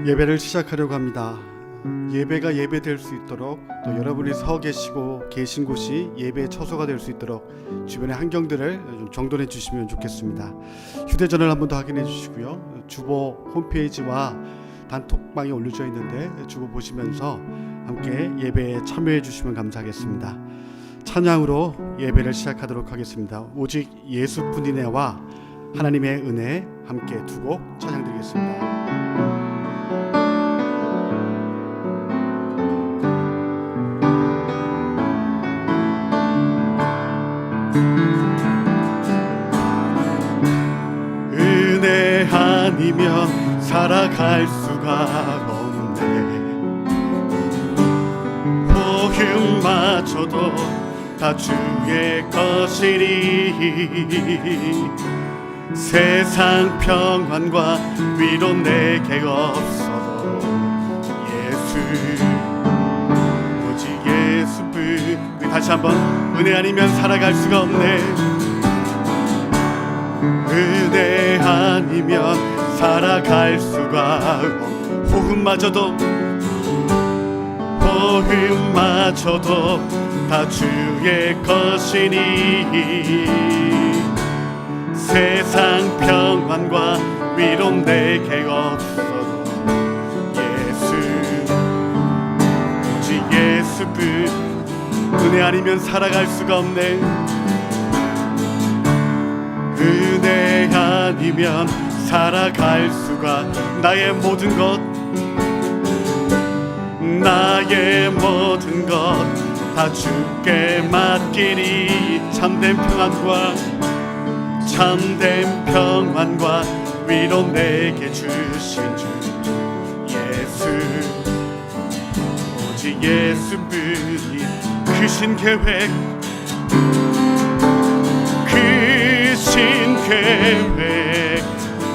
예배를 시작하려고 합니다. 예배가 예배될 수 있도록, 또 여러분이 서 계시고 계신 곳이 예배의 처소가 될 수 있도록 주변의 환경들을 좀 정돈해 주시면 좋겠습니다. 휴대전화를 한 번 더 확인해 주시고요. 주보 홈페이지와 단톡방에 올려져 있는데 주보 보시면서 함께 예배에 참여해 주시면 감사하겠습니다. 찬양으로 예배를 시작하도록 하겠습니다. 오직 예수뿐이네와 하나님의 은혜 함께 두 곡 찬양 드리겠습니다. 은혜 아니면 살아갈 수가 없네. 복음마저도 다 주의 것이니 세상 평안과 위로 내게 없어도 오직 예수뿐. 다시 한번 은혜 아니면 살아갈 수가 없네. 은혜 아니면 살아갈 수가 없네. 복음마저도 다 주의 것이니 세상 평안과 위로 내게 없어도 오직 예수뿐. 은혜 아니면 살아갈 수가 없네. 은혜 아니면 살아갈 수가. 나의 모든 것 다 주께 맡기니 참된 평안과 위로 내게 주신 주 예수. 오직 예수뿐이. 크신 계획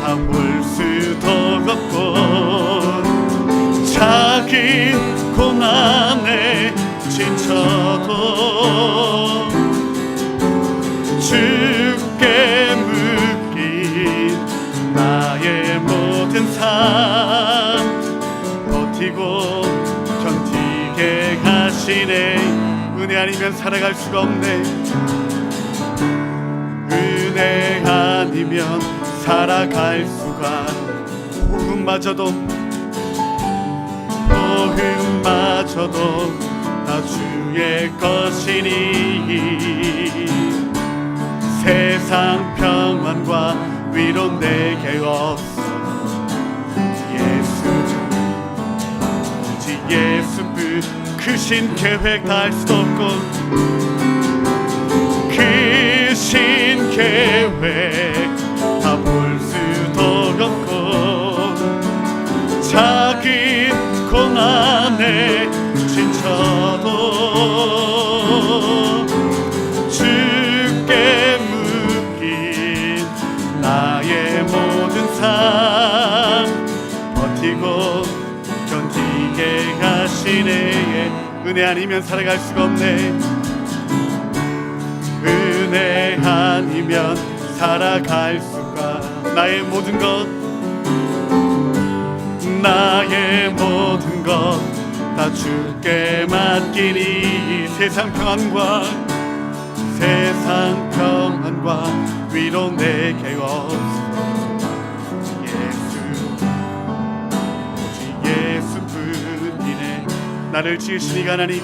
다 볼 수도 없고 작은 고난에 지쳐도 주께 묶인 나의 모든 삶 버티고 견디게 하시네. 은혜 아니면 살아갈 수가 없네. 은혜 아니면 살아갈 수가. 복음마저도 다 주의 것이니 세상 평안과 위로 내게 없어 오직 예수뿐. 크신 계획 다 할 수도 없고 크신 계획 다 볼 수도 없고 작은 고난에 지쳐도 주께 묶인 나의 모든 삶 버티고 견디게 하시네. 은혜 아니면 살아갈 수가 없네. 은혜 아니면 살아갈 수가. 나의 모든 것 다 주께 맡기니 세상 평안과 위로 내게 없어 오직 예수뿐이네. 나를 지으신 이가 하나님,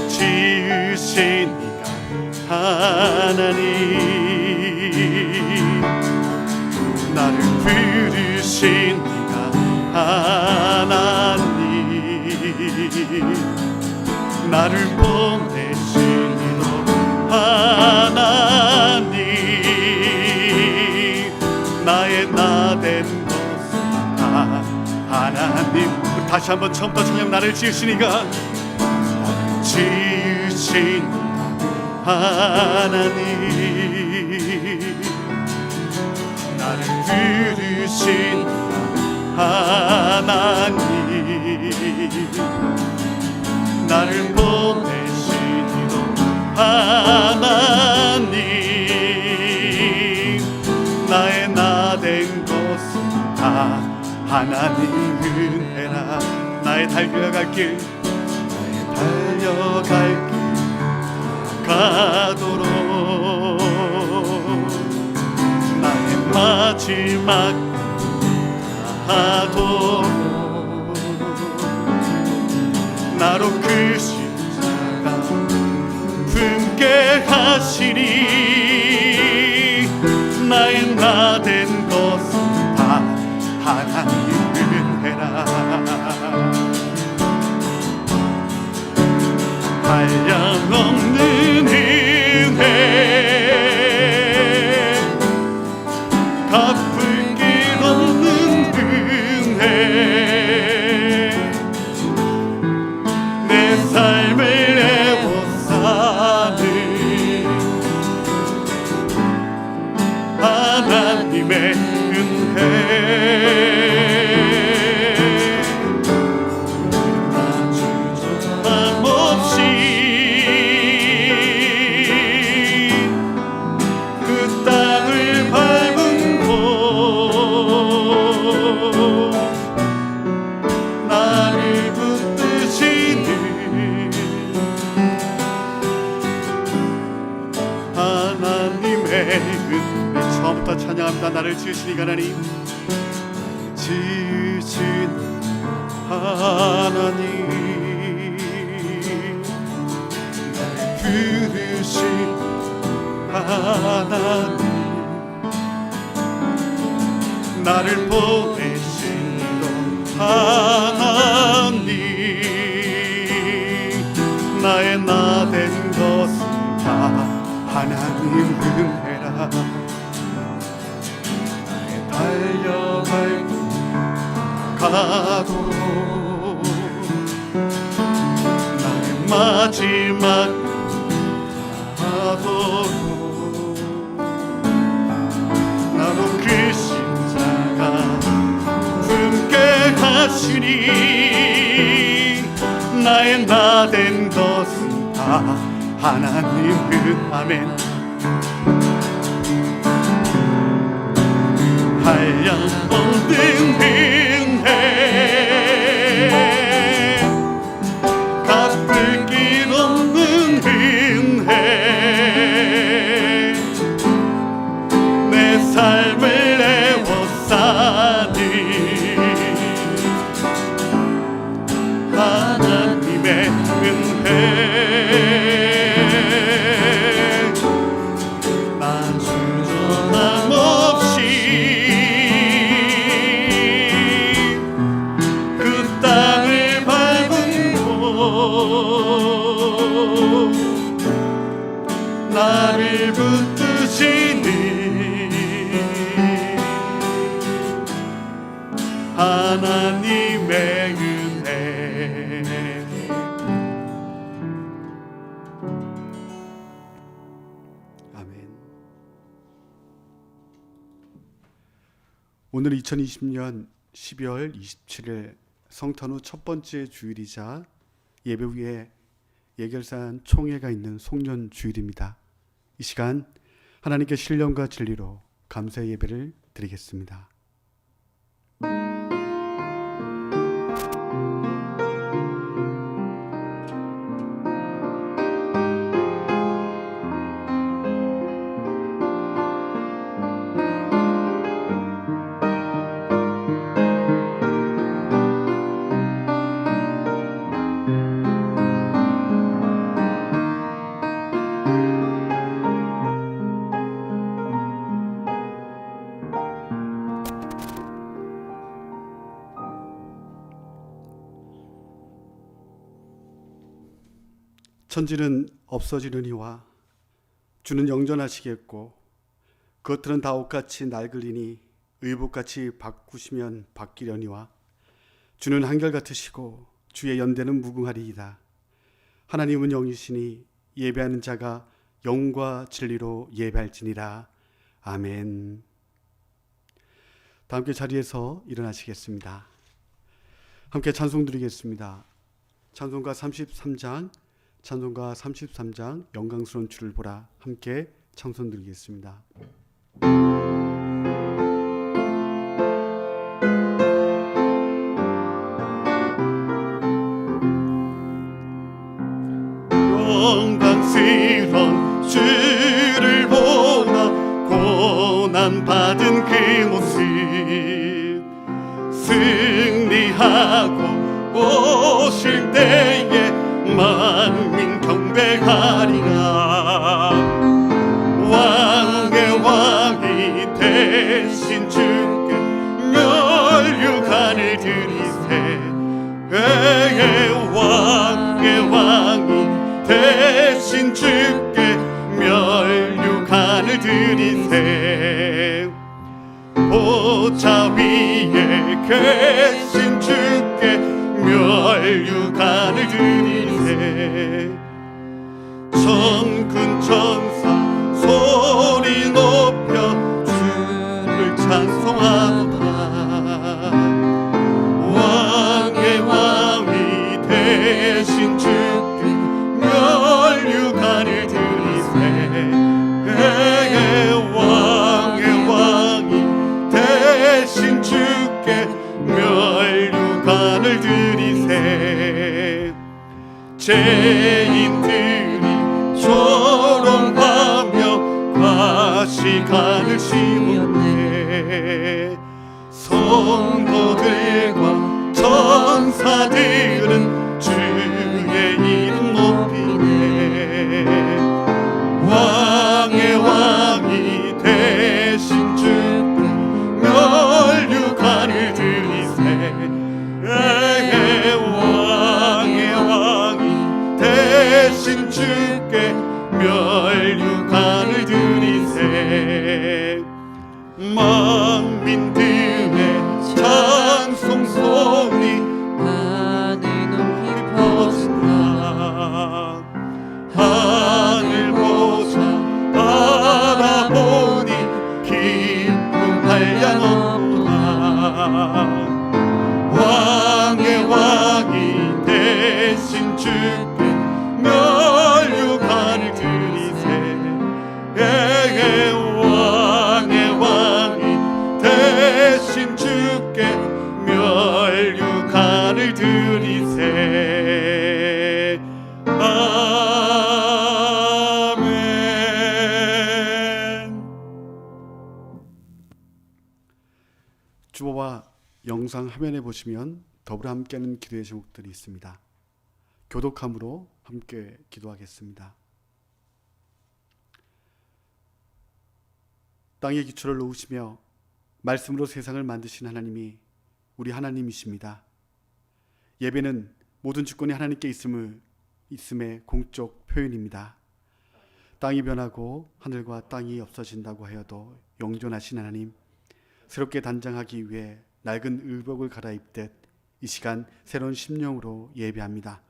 지으신 이가 하나님, 나를 부르신 이가 하나님, 나를 보내신 이도 하나님, 나의 나 된 것은 다 하나님. 다시 한번 처음부터 찬양. 나를 지으신 이가 하나님, 나를 부르신 하나님, 나를 보내신 이도 하나님, 나의 나 된 것은 다 하나님 은혜라. 나의 달려갈 길 가도록 나의 마지막 하도록 나로 그 십자가 품게 하시니 나의 나 된 것은 다 하나님 은혜라. 한량없는 은혜 갚을 길 없는 은혜 내 삶을 애워싸는 하나님의 은혜 찬양합니다. 나를 지으시니 하나님, 지으신 하나님, 나를 부르신 하나님, 나를 보내신 하나님, 나의 나 된 것은 다 하나님 은혜라. 달려갈 길 가도록 나의 마지막 하도록 나로 그 십자가 품게 하시니 나의 나 된 것은 다 하나님 아멘. 한량없는 은혜 갚을 길 없는 은혜 내 삶을 애워싸니 하나님의 은혜 난 주저함 없이 나를 붙드시니 하나님의 은혜. 아멘. 오늘 2020년 12월 27일 성탄 후 첫 번째 주일이자 예배 후에 예결산 총회가 있는 송년 주일입니다. 이 시간 하나님께 신령과 진리로 감사 예배를 드리겠습니다. 천지는 없어지느니와 주는 영전하시겠고 그것들은 다 옷같이 낡으리니 의복같이 바꾸시면 바뀌려니와 주는 한결같으시고 주의 연대는 무궁하리이다. 하나님은 영이시니 예배하는 자가 영과 진리로 예배할지니라. 아멘. 다 함께 자리에서 일어나시겠습니다. 함께 찬송 드리겠습니다. 찬송가 33장 영광스러운 주를 보라 함께 찬송 드리겠습니다. 승리하고 오실 때에 만민 경배하리라. 왕의 왕이 되신 주께 멸류관을 드리세. 왕의 왕이 되신 주께 멸류관을 드리세. 보좌 위에 계신 주께 멸류관을 드리세. 천군 천사 소리 높여 주를 찬송하도다. 왕의 왕이 되신 주께 멸류관을 드리세. 왕의 왕이 되신 주께 멸류관을 드리세. 죄인들이 조롱하며 과시간을 씌웠네. 성도들과 천사들은 주의 이름 높이네. 왕의 왕이 되신 주께 멸류관을 드리세. 왕의 왕이 되신 주께 멸류관을 드리세. 만민들의 찬송 소리 하늘 높이 퍼진다. 하늘 보자 바라보니 기쁨 한량 없도다. 왕의 왕이 되신 주께 멸류관을 드리세. 왕의 왕이 되신 주께 멸류관을 드리세. 아멘. 주보와 영상 화면에 보시면 더불어 함께하는 기도의 제목들이 있습니다. 교독함으로 함께 기도하겠습니다. 땅의 기초를 놓으시며 말씀으로 세상을 만드신 하나님이 우리 하나님이십니다. 예배는 모든 주권이 하나님께 있음의 공적 표현입니다. 땅이 변하고 하늘과 땅이 없어진다고 하여도 영존하신 하나님, 새롭게 단장하기 위해 낡은 의복을 갈아입듯 이 시간 새로운 심령으로 예배합니다.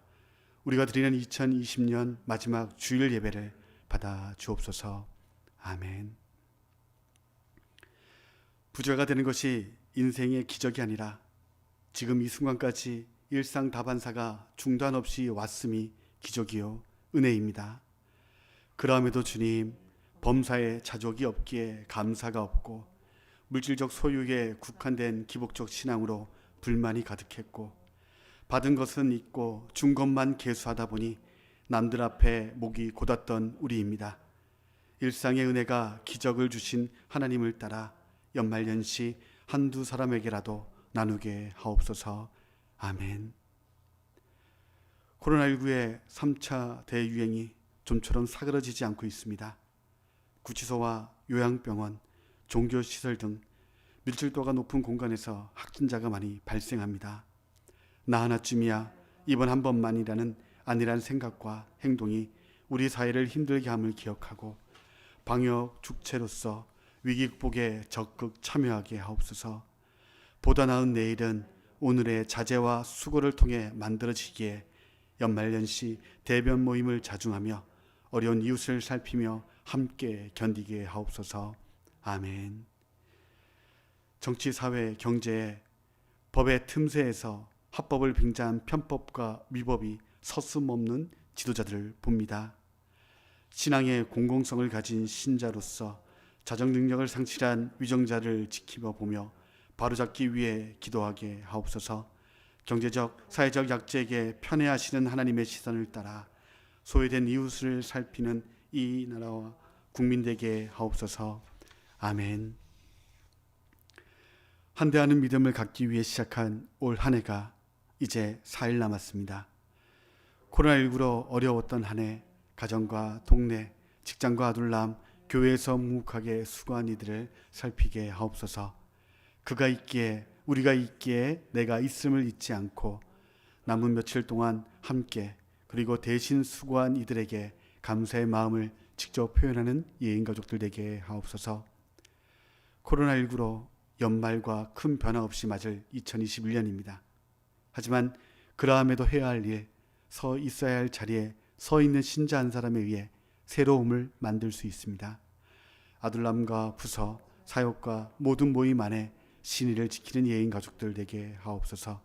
우리가 드리는 2020년 마지막 주일 예배를 받아 주옵소서. 아멘. 부자가 되는 것이 인생의 기적이 아니라 지금 이 순간까지 일상 다반사가 중단 없이 왔음이 기적이요 은혜입니다. 그럼에도 주님, 범사에 자족이 없기에 감사가 없고 물질적 소유에 국한된 기복적 신앙으로 불만이 가득했고 받은 것은 있고 준 것만 계수하다 보니 남들 앞에 목이 곧았던 우리입니다. 일상의 은혜가 기적을 주신 하나님을 따라 연말연시 한두 사람에게라도 나누게 하옵소서. 아멘. 코로나19의 3차 대유행이 좀처럼 사그러지지 않고 있습니다. 구치소와 요양병원, 종교시설 등 밀집도가 높은 공간에서 확진자가 많이 발생합니다. 나 하나쯤이야 이번 한 번만이라는 안일한 생각과 행동이 우리 사회를 힘들게 함을 기억하고 방역 주체로서 위기 극복에 적극 참여하게 하옵소서. 보다 나은 내일은 오늘의 자제와 수고를 통해 만들어지기에 연말연시 대변 모임을 자중하며 어려운 이웃을 살피며 함께 견디게 하옵소서. 아멘. 정치, 사회, 경제에 법의 틈새에서 합법을 빙자한 편법과 위법이 서슴없는 지도자들을 봅니다. 신앙의 공공성을 가진 신자로서 자정 능력을 상실한 위정자를 지키며 보며 바로잡기 위해 기도하게 하옵소서. 경제적, 사회적 약자에게 편애하시는 하나님의 시선을 따라 소외된 이웃을 살피는 이 나라와 국민 되게 하옵소서. 아멘. 한대하는 믿음을 갖기 위해 시작한 올 한 해가 이제 4일 남았습니다. 코로나19로 어려웠던 한 해, 가정과 동네, 직장과 아둘람, 교회에서 묵묵하게 수고한 이들을 살피게 하옵소서. 그가 있기에, 우리가 있기에 내가 있음을 잊지 않고 남은 며칠 동안 함께, 그리고 대신 수고한 이들에게 감사의 마음을 직접 표현하는 예인가족들 되게 하옵소서. 코로나19로 연말과 큰 변화 없이 맞을 2021년입니다. 하지만 그러함에도 해야 할 일, 서 있어야 할 자리에 서 있는 신자 한 사람에 의해 새로움을 만들 수 있습니다. 아둘람과 부서, 사역과 모든 모임 안에 신의를 지키는 예인 가족들 되게 하옵소서.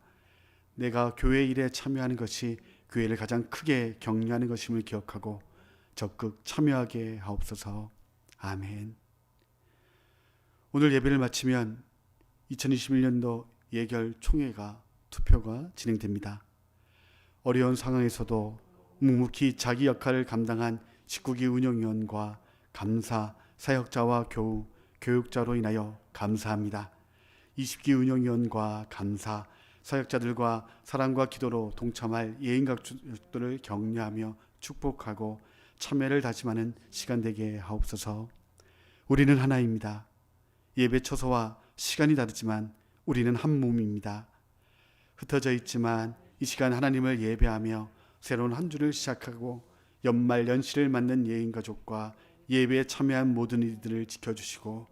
내가 교회 일에 참여하는 것이 교회를 가장 크게 격려하는 것임을 기억하고 적극 참여하게 하옵소서. 아멘. 오늘 예배를 마치면 2021년도 예결 총회가 투표가 진행됩니다. 어려운 상황에서도 묵묵히 자기 역할을 감당한 19기 운영위원과 감사, 사역자와 교우, 교육자로 인하여 감사합니다. 20기 운영위원과 감사, 사역자들과 사랑과 기도로 동참할 예인가족들을 격려하며 축복하고 참여를 다짐하는 시간 되게 하옵소서. 우리는 하나입니다. 예배 처소와 시간이 다르지만 우리는 한 몸입니다. 흩어져 있지만 이 시간 하나님을 예배하며 새로운 한 주를 시작하고 연말 연시를 맞는 예인가족과 예배에 참여한 모든 이들을 지켜주시고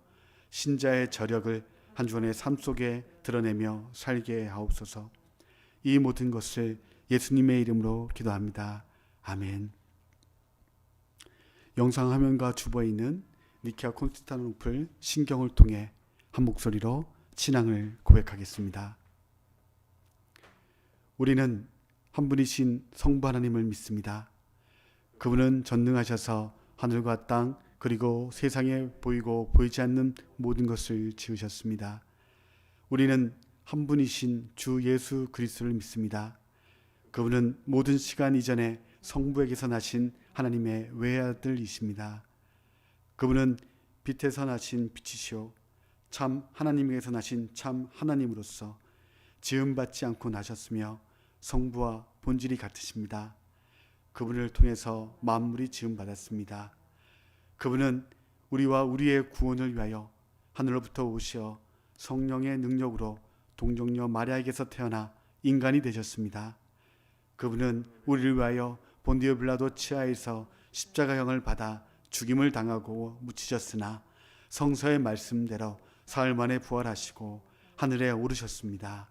신자의 저력을 한 주간의 삶 속에 드러내며 살게 하옵소서. 이 모든 것을 예수님의 이름으로 기도합니다. 아멘. 영상 화면과 주보에 있는 니케아 콘스탄티노플 신경을 통해 한 목소리로 신앙을 고백하겠습니다. 우리는 한 분이신 성부 하나님을 믿습니다. 그분은 전능하셔서 하늘과 땅 그리고 세상에 보이고 보이지 않는 모든 것을 지으셨습니다. 우리는 한 분이신 주 예수 그리스도를 믿습니다. 그분은 모든 시간 이전에 성부에게서 나신 하나님의 외아들이십니다. 그분은 빛에서 나신 빛이시오 참 하나님에게서 나신 참 하나님으로서 지음받지 않고 나셨으며 성부와 본질이 같으십니다. 그분을 통해서 만물이 지음받았습니다. 그분은 우리와 우리의 구원을 위하여 하늘로부터 오시어 성령의 능력으로 동정녀 마리아에게서 태어나 인간이 되셨습니다. 그분은 우리를 위하여 본디오 빌라도 치하에서 십자가형을 받아 죽임을 당하고 묻히셨으나 성서의 말씀대로 사흘 만에 부활하시고 하늘에 오르셨습니다.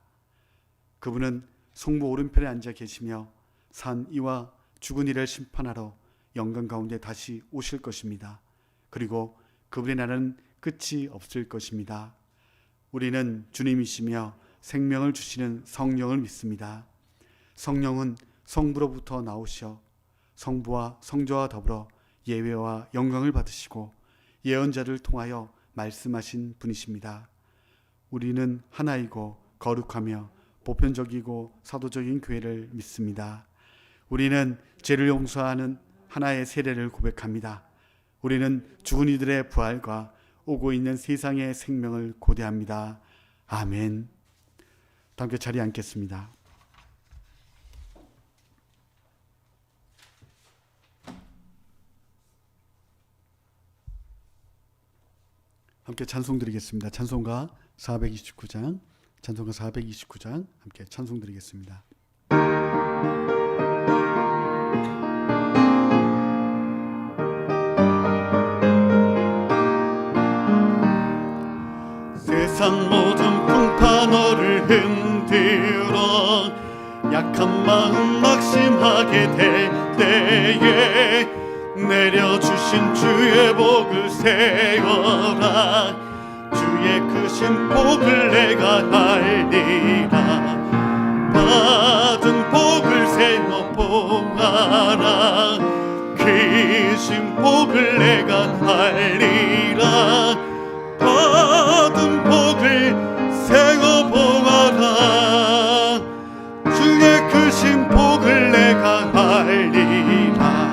그분은 성부 오른편에 앉아 계시며 산 이와 죽은 이를 심판하러 영광 가운데 다시 오실 것입니다. 그리고 그분의 날은 끝이 없을 것입니다. 우리는 주님이시며 생명을 주시는 성령을 믿습니다. 성령은 성부로부터 나오셔 성부와 성자와 더불어 예외와 영광을 받으시고 예언자를 통하여 말씀하신 분이십니다. 우리는 하나이고 거룩하며 보편적이고 사도적인 교회를 믿습니다. 우리는 죄를 용서하는 하나의 세례를 고백합니다. 우리는 죽은 이들의 부활과 오고 있는 세상의 생명을 고대합니다. 아멘. 함께 자리에 앉겠습니다. 함께 찬송 드리겠습니다. 찬송가 429장, 찬송가 429장 함께 찬송 드리겠습니다. 세상 모든 풍파너를 흔들어 약한 마음 낙심하게 될 때에 내려주신 주의 복을 세어라. 주의 크신 복을 내가 알리라. 받은 복을 세어 봉하라. 크신 복을 내가 알리라. 받은 복을 세어 봉하라. 주의 크신 복을 내가 알리라.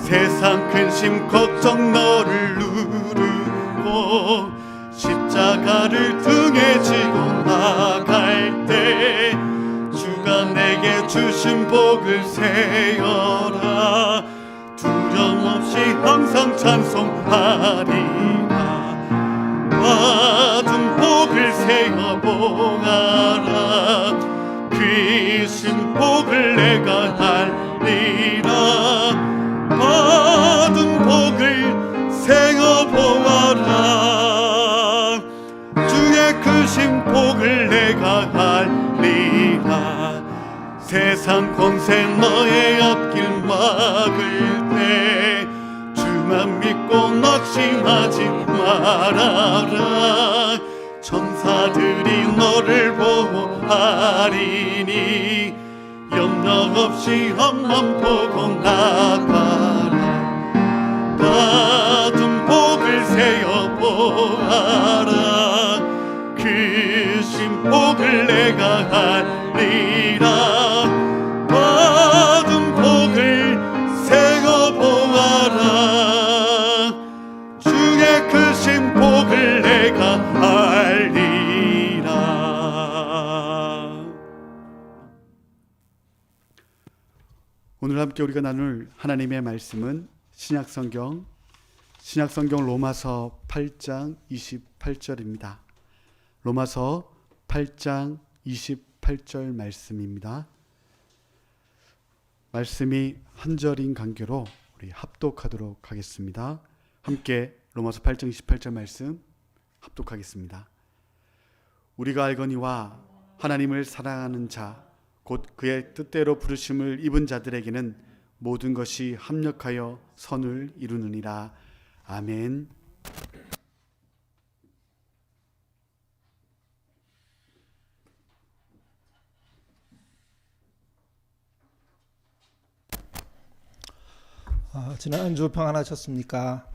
세상 근심 걱정 너를 누르고 십자가를 등에 지고 내게 주신 복을 세어라. 두려움 없이 항상 찬송하리라. 받은 복을 세어 보아라. 귀신 복을 내가 알리라. 받은 복을 세어 보아라. 주의 크신 복을 내가 알리라. 세상 권세 너의 앞길 막을 때 주만 믿고 낙심하지 말아라. 천사들이 너를 보호하리니 염려 없이 앞만 보고 나가라. 받은 복을 세어 보아라. 크신 복을 내가 알리라. 받은 복을 세어 보아라. 주의 크신 복을 내가 알리라. 오늘 함께 우리가 나눌 하나님의 말씀은 신약성경 로마서 8장 28절입니다. 로마서 8장 28절 말씀입니다. 말씀이 한 절인 관계로 우리 합독하도록 하겠습니다. 함께 로마서 8장 28절 말씀 합독하겠습니다. 우리가 알거니와 하나님을 사랑하는 자 곧 그의 뜻대로 부르심을 입은 자들에게는 모든 것이 합력하여 선을 이루느니라. 아멘. 지난주 평안하셨습니까?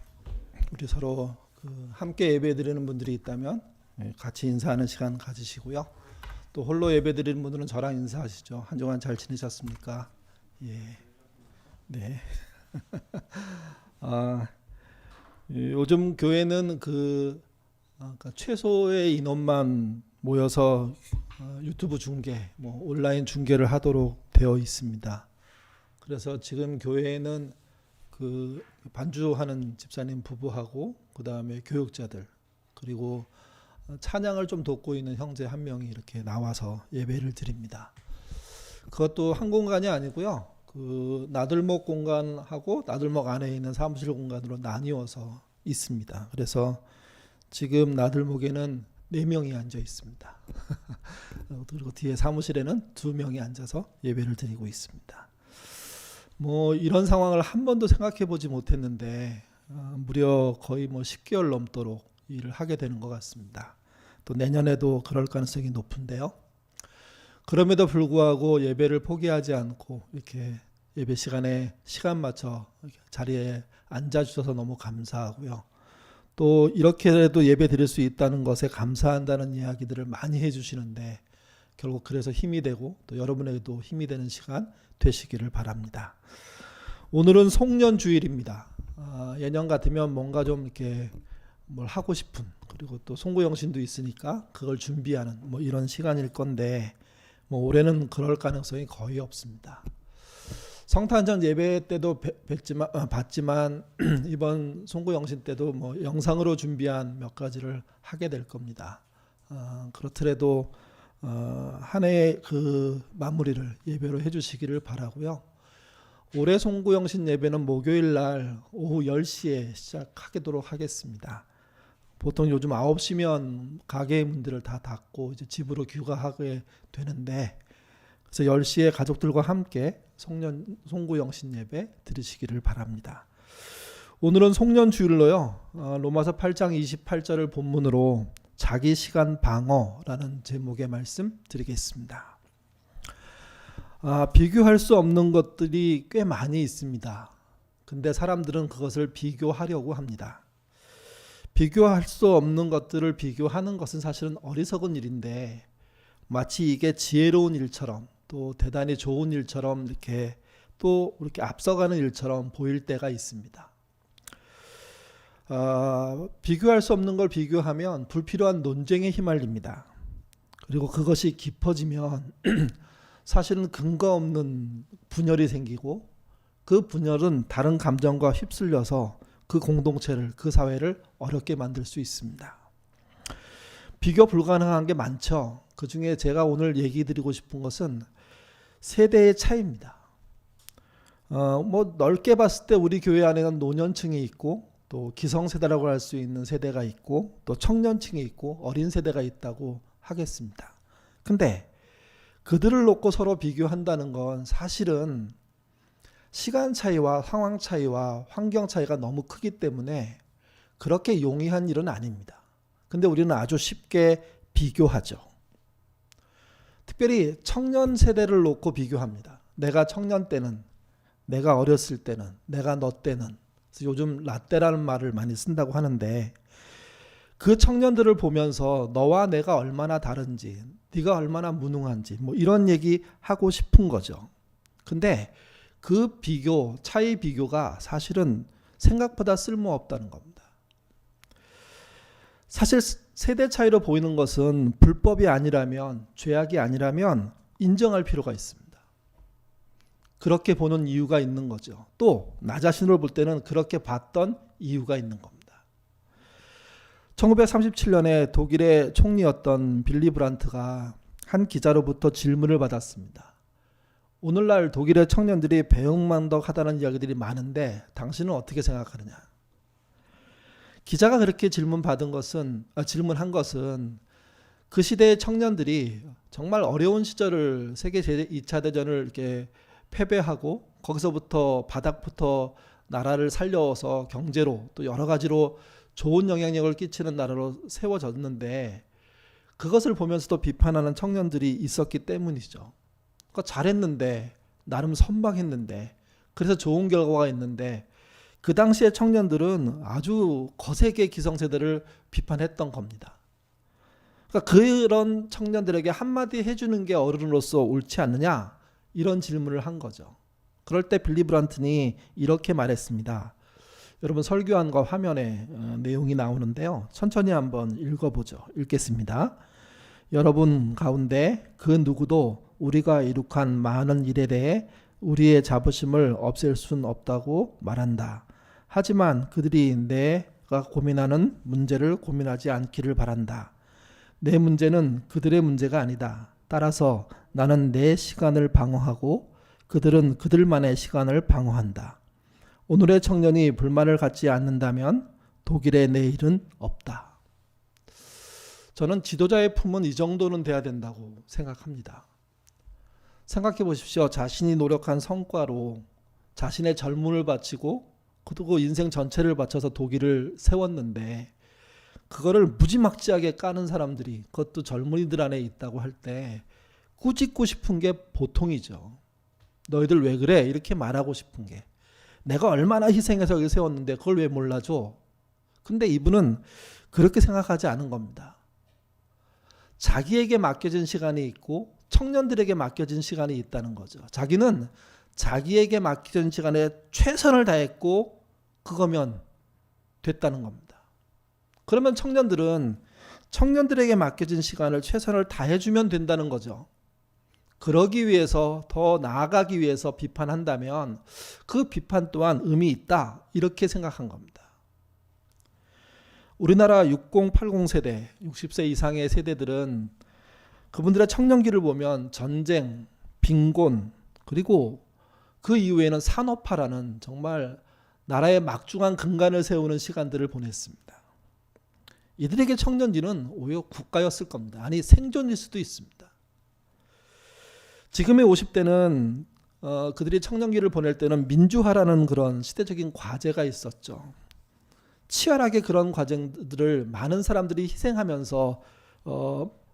우리 서로 함께 예배드리는 분들이 있다면 같이 인사하는 시간 가지시고요. 또 홀로 예배드리는 분들은 저랑 인사하시죠. 한 주간 잘 지내셨습니까? 예, 네. 요즘 교회는 그러니까 최소의 인원만 모여서 유튜브 중계, 온라인 중계를 하도록 되어 있습니다. 그래서 지금 교회에는 그 반주하는 집사님 부부하고 그 다음에 교육자들 그리고 찬양을 좀 돕고 있는 형제 한 명이 이렇게 나와서 예배를 드립니다. 그것도 한 공간이 아니고요. 그 나들목 공간하고 나들목 안에 있는 사무실 공간으로 나뉘어서 있습니다. 그래서 지금 나들목에는 4명이 앉아 있습니다. 그리고 뒤에 사무실에는 2명이 앉아서 예배를 드리고 있습니다. 이런 상황을 한 번도 생각해 보지 못했는데 무려 거의 10개월 넘도록 일을 하게 되는 것 같습니다. 또 내년에도 그럴 가능성이 높은데요. 그럼에도 불구하고 예배를 포기하지 않고 이렇게 예배 시간에 시간 맞춰 자리에 앉아주셔서 너무 감사하고요. 또 이렇게라도 예배 드릴 수 있다는 것에 감사한다는 이야기들을 많이 해주시는데 결국 그래서 힘이 되고 또 여러분에게도 힘이 되는 시간 되시기를 바랍니다. 오늘은 송년주일입니다. 예년 같으면 뭔가 좀 이렇게 뭘 하고 싶은 그리고 또 송구영신도 있으니까 그걸 준비하는 이런 시간일 건데 올해는 그럴 가능성이 거의 없습니다. 성탄절 예배 때도 봤지만 이번 송구영신 때도 영상으로 준비한 몇 가지를 하게 될 겁니다. 그렇더라도 한 해의 그 마무리를 예배로 해주시기를 바라고요. 올해 송구영신 예배는 목요일 날 오후 10시에 시작하도록 하겠습니다. 보통 요즘 9시면 가게의 문들을 다 닫고 이제 집으로 귀가하게 되는데 그래서 10시에 가족들과 함께 송구영신 예배 드리시기를 바랍니다. 오늘은 송년주일로요. 로마서 8장 28절을 본문으로 자기 시간 방어라는 제목의 말씀 드리겠습니다. 비교할 수 없는 것들이 꽤 많이 있습니다. 근데 사람들은 그것을 비교하려고 합니다. 비교할 수 없는 것들을 비교하는 것은 사실은 어리석은 일인데 마치 이게 지혜로운 일처럼 또 대단히 좋은 일처럼 이렇게 또 이렇게 앞서가는 일처럼 보일 때가 있습니다. 비교할 수 없는 걸 비교하면 불필요한 논쟁에 휘말립니다. 그리고 그것이 깊어지면 사실은 근거 없는 분열이 생기고 그 분열은 다른 감정과 휩쓸려서 그 공동체를, 그 사회를 어렵게 만들 수 있습니다. 비교 불가능한 게 많죠. 그 중에 제가 오늘 얘기 드리고 싶은 것은 세대의 차이입니다. 뭐 넓게 봤을 때 우리 교회 안에는 노년층이 있고 또 기성세대라고 할 수 있는 세대가 있고 또 청년층이 있고 어린 세대가 있다고 하겠습니다. 근데 그들을 놓고 서로 비교한다는 건 사실은 시간 차이와 상황 차이와 환경 차이가 너무 크기 때문에 그렇게 용이한 일은 아닙니다. 근데 우리는 아주 쉽게 비교하죠. 특별히 청년 세대를 놓고 비교합니다. 내가 청년 때는, 내가 어렸을 때는, 내가 너 때는. 그래서 요즘 라떼라는 말을 많이 쓴다고 하는데 그 청년들을 보면서 너와 내가 얼마나 다른지, 네가 얼마나 무능한지 뭐 이런 얘기 하고 싶은 거죠. 근데 그 비교, 차이 비교가 사실은 생각보다 쓸모없다는 겁니다. 사실 세대 차이로 보이는 것은 불법이 아니라면, 죄악이 아니라면 인정할 필요가 있습니다. 그렇게 보는 이유가 있는 거죠. 또 나 자신을 볼 때는 그렇게 봤던 이유가 있는 겁니다. 1937년에 독일의 총리였던 빌리 브란트가 한 기자로부터 질문을 받았습니다. 오늘날 독일의 청년들이 배은망덕하다는 이야기들이 많은데 당신은 어떻게 생각하느냐? 기자가 그렇게 질문한 것은 그 시대의 청년들이 정말 어려운 시절을 세계 제2차 대전을 이렇게 패배하고 거기서부터 바닥부터 나라를 살려서 경제로 또 여러 가지로 좋은 영향력을 끼치는 나라로 세워졌는데 그것을 보면서도 비판하는 청년들이 있었기 때문이죠. 그러니까 잘했는데 나름 선방했는데 그래서 좋은 결과가 있는데 그 당시의 청년들은 아주 거세게 기성세대를 비판했던 겁니다. 그러니까 그런 청년들에게 한마디 해주는 게 어른으로서 옳지 않느냐 이런 질문을 한 거죠. 그럴 때 빌리 브란트니 이렇게 말했습니다. 여러분 설교안과 화면에 내용이 나오는데요. 천천히 한번 읽어보죠. 읽겠습니다. 여러분 가운데 그 누구도 우리가 이룩한 많은 일에 대해 우리의 자부심을 없앨 수는 없다고 말한다. 하지만 그들이 내가 고민하는 문제를 고민하지 않기를 바란다. 내 문제는 그들의 문제가 아니다. 따라서 나는 내 시간을 방어하고 그들은 그들만의 시간을 방어한다. 오늘의 청년이 불만을 갖지 않는다면 독일의 내일은 없다. 저는 지도자의 품은 이 정도는 돼야 된다고 생각합니다. 생각해 보십시오. 자신이 노력한 성과로 자신의 젊음을 바치고 그리고 인생 전체를 바쳐서 독일을 세웠는데 그거를 무지막지하게 까는 사람들이 그것도 젊은이들 안에 있다고 할 때 꾸짖고 싶은 게 보통이죠. 너희들 왜 그래? 이렇게 말하고 싶은 게 내가 얼마나 희생해서 여기 세웠는데 그걸 왜 몰라줘? 근데 이분은 그렇게 생각하지 않은 겁니다. 자기에게 맡겨진 시간이 있고 청년들에게 맡겨진 시간이 있다는 거죠. 자기는 자기에게 맡겨진 시간에 최선을 다했고 그거면 됐다는 겁니다. 그러면 청년들은 청년들에게 맡겨진 시간을 최선을 다해주면 된다는 거죠. 그러기 위해서 더 나아가기 위해서 비판한다면 그 비판 또한 의미 있다 이렇게 생각한 겁니다. 우리나라 60, 80 세대, 60세 이상의 세대들은 그분들의 청년기를 보면 전쟁, 빈곤 그리고 그 이후에는 산업화라는 정말 나라의 막중한 근간을 세우는 시간들을 보냈습니다. 이들에게 청년기는 오히려 국가였을 겁니다. 아니 생존일 수도 있습니다. 지금의 50대는 그들이 청년기를 보낼 때는 민주화라는 그런 시대적인 과제가 있었죠. 치열하게 그런 과정들을 많은 사람들이 희생하면서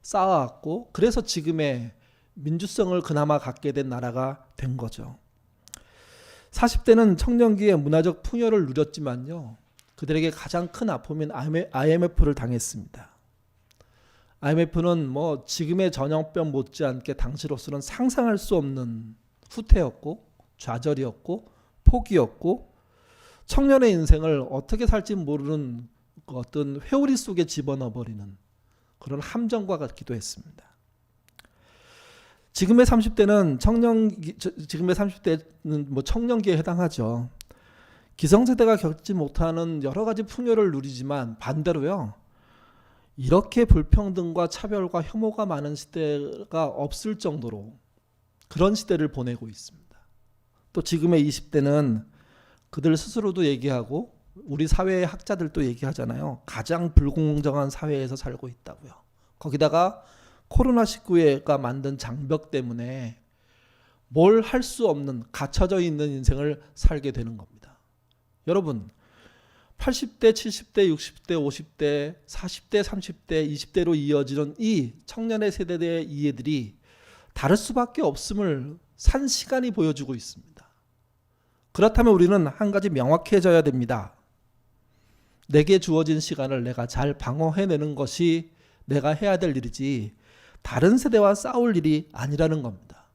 쌓아왔고 그래서 지금의 민주성을 그나마 갖게 된 나라가 된 거죠. 40대는 청년기에 문화적 풍요를 누렸지만요. 그들에게 가장 큰 아픔인 IMF를 당했습니다. IMF는 뭐 지금의 전염병 못지않게 당시로서는 상상할 수 없는 후퇴였고 좌절이었고 포기였고 청년의 인생을 어떻게 살지 모르는 어떤 회오리 속에 집어넣어버리는 그런 함정과 같기도 했습니다. 지금의 30대는 지금의 30대는 뭐 청년기에 해당하죠. 기성세대가 겪지 못하는 여러 가지 풍요를 누리지만 반대로요. 이렇게 불평등과 차별과 혐오가 많은 시대가 없을 정도로 그런 시대를 보내고 있습니다. 또 지금의 20대는 그들 스스로도 얘기하고 우리 사회의 학자들도 얘기하잖아요. 가장 불공정한 사회에서 살고 있다고요. 거기다가 코로나19가 만든 장벽 때문에 뭘 할 수 없는 갇혀져 있는 인생을 살게 되는 겁니다. 여러분 80대, 70대, 60대, 50대, 40대, 30대, 20대로 이어지는 이 청년의 세대의 이해들이 다를 수밖에 없음을 산 시간이 보여주고 있습니다. 그렇다면 우리는 한 가지 명확해져야 됩니다. 내게 주어진 시간을 내가 잘 방어해내는 것이 내가 해야 될 일이지 다른 세대와 싸울 일이 아니라는 겁니다.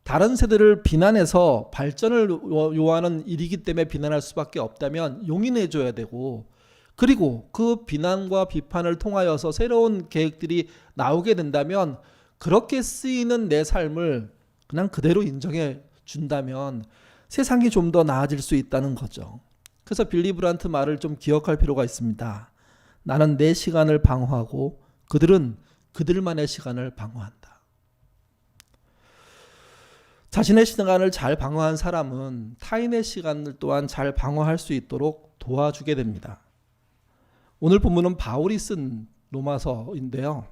다른 세대를 비난해서 발전을 요하는 일이기 때문에 비난할 수밖에 없다면 용인해줘야 되고, 그리고 그 비난과 비판을 통하여서 새로운 계획들이 나오게 된다면 그렇게 쓰이는 내 삶을 그냥 그대로 인정해 준다면 세상이 좀 더 나아질 수 있다는 거죠. 그래서 빌리 브란트 말을 좀 기억할 필요가 있습니다. 나는 내 시간을 방어하고 그들은 그들만의 시간을 방어한다. 자신의 시간을 잘 방어한 사람은 타인의 시간을 또한 잘 방어할 수 있도록 도와주게 됩니다. 오늘 본문은 바울이 쓴 로마서인데요.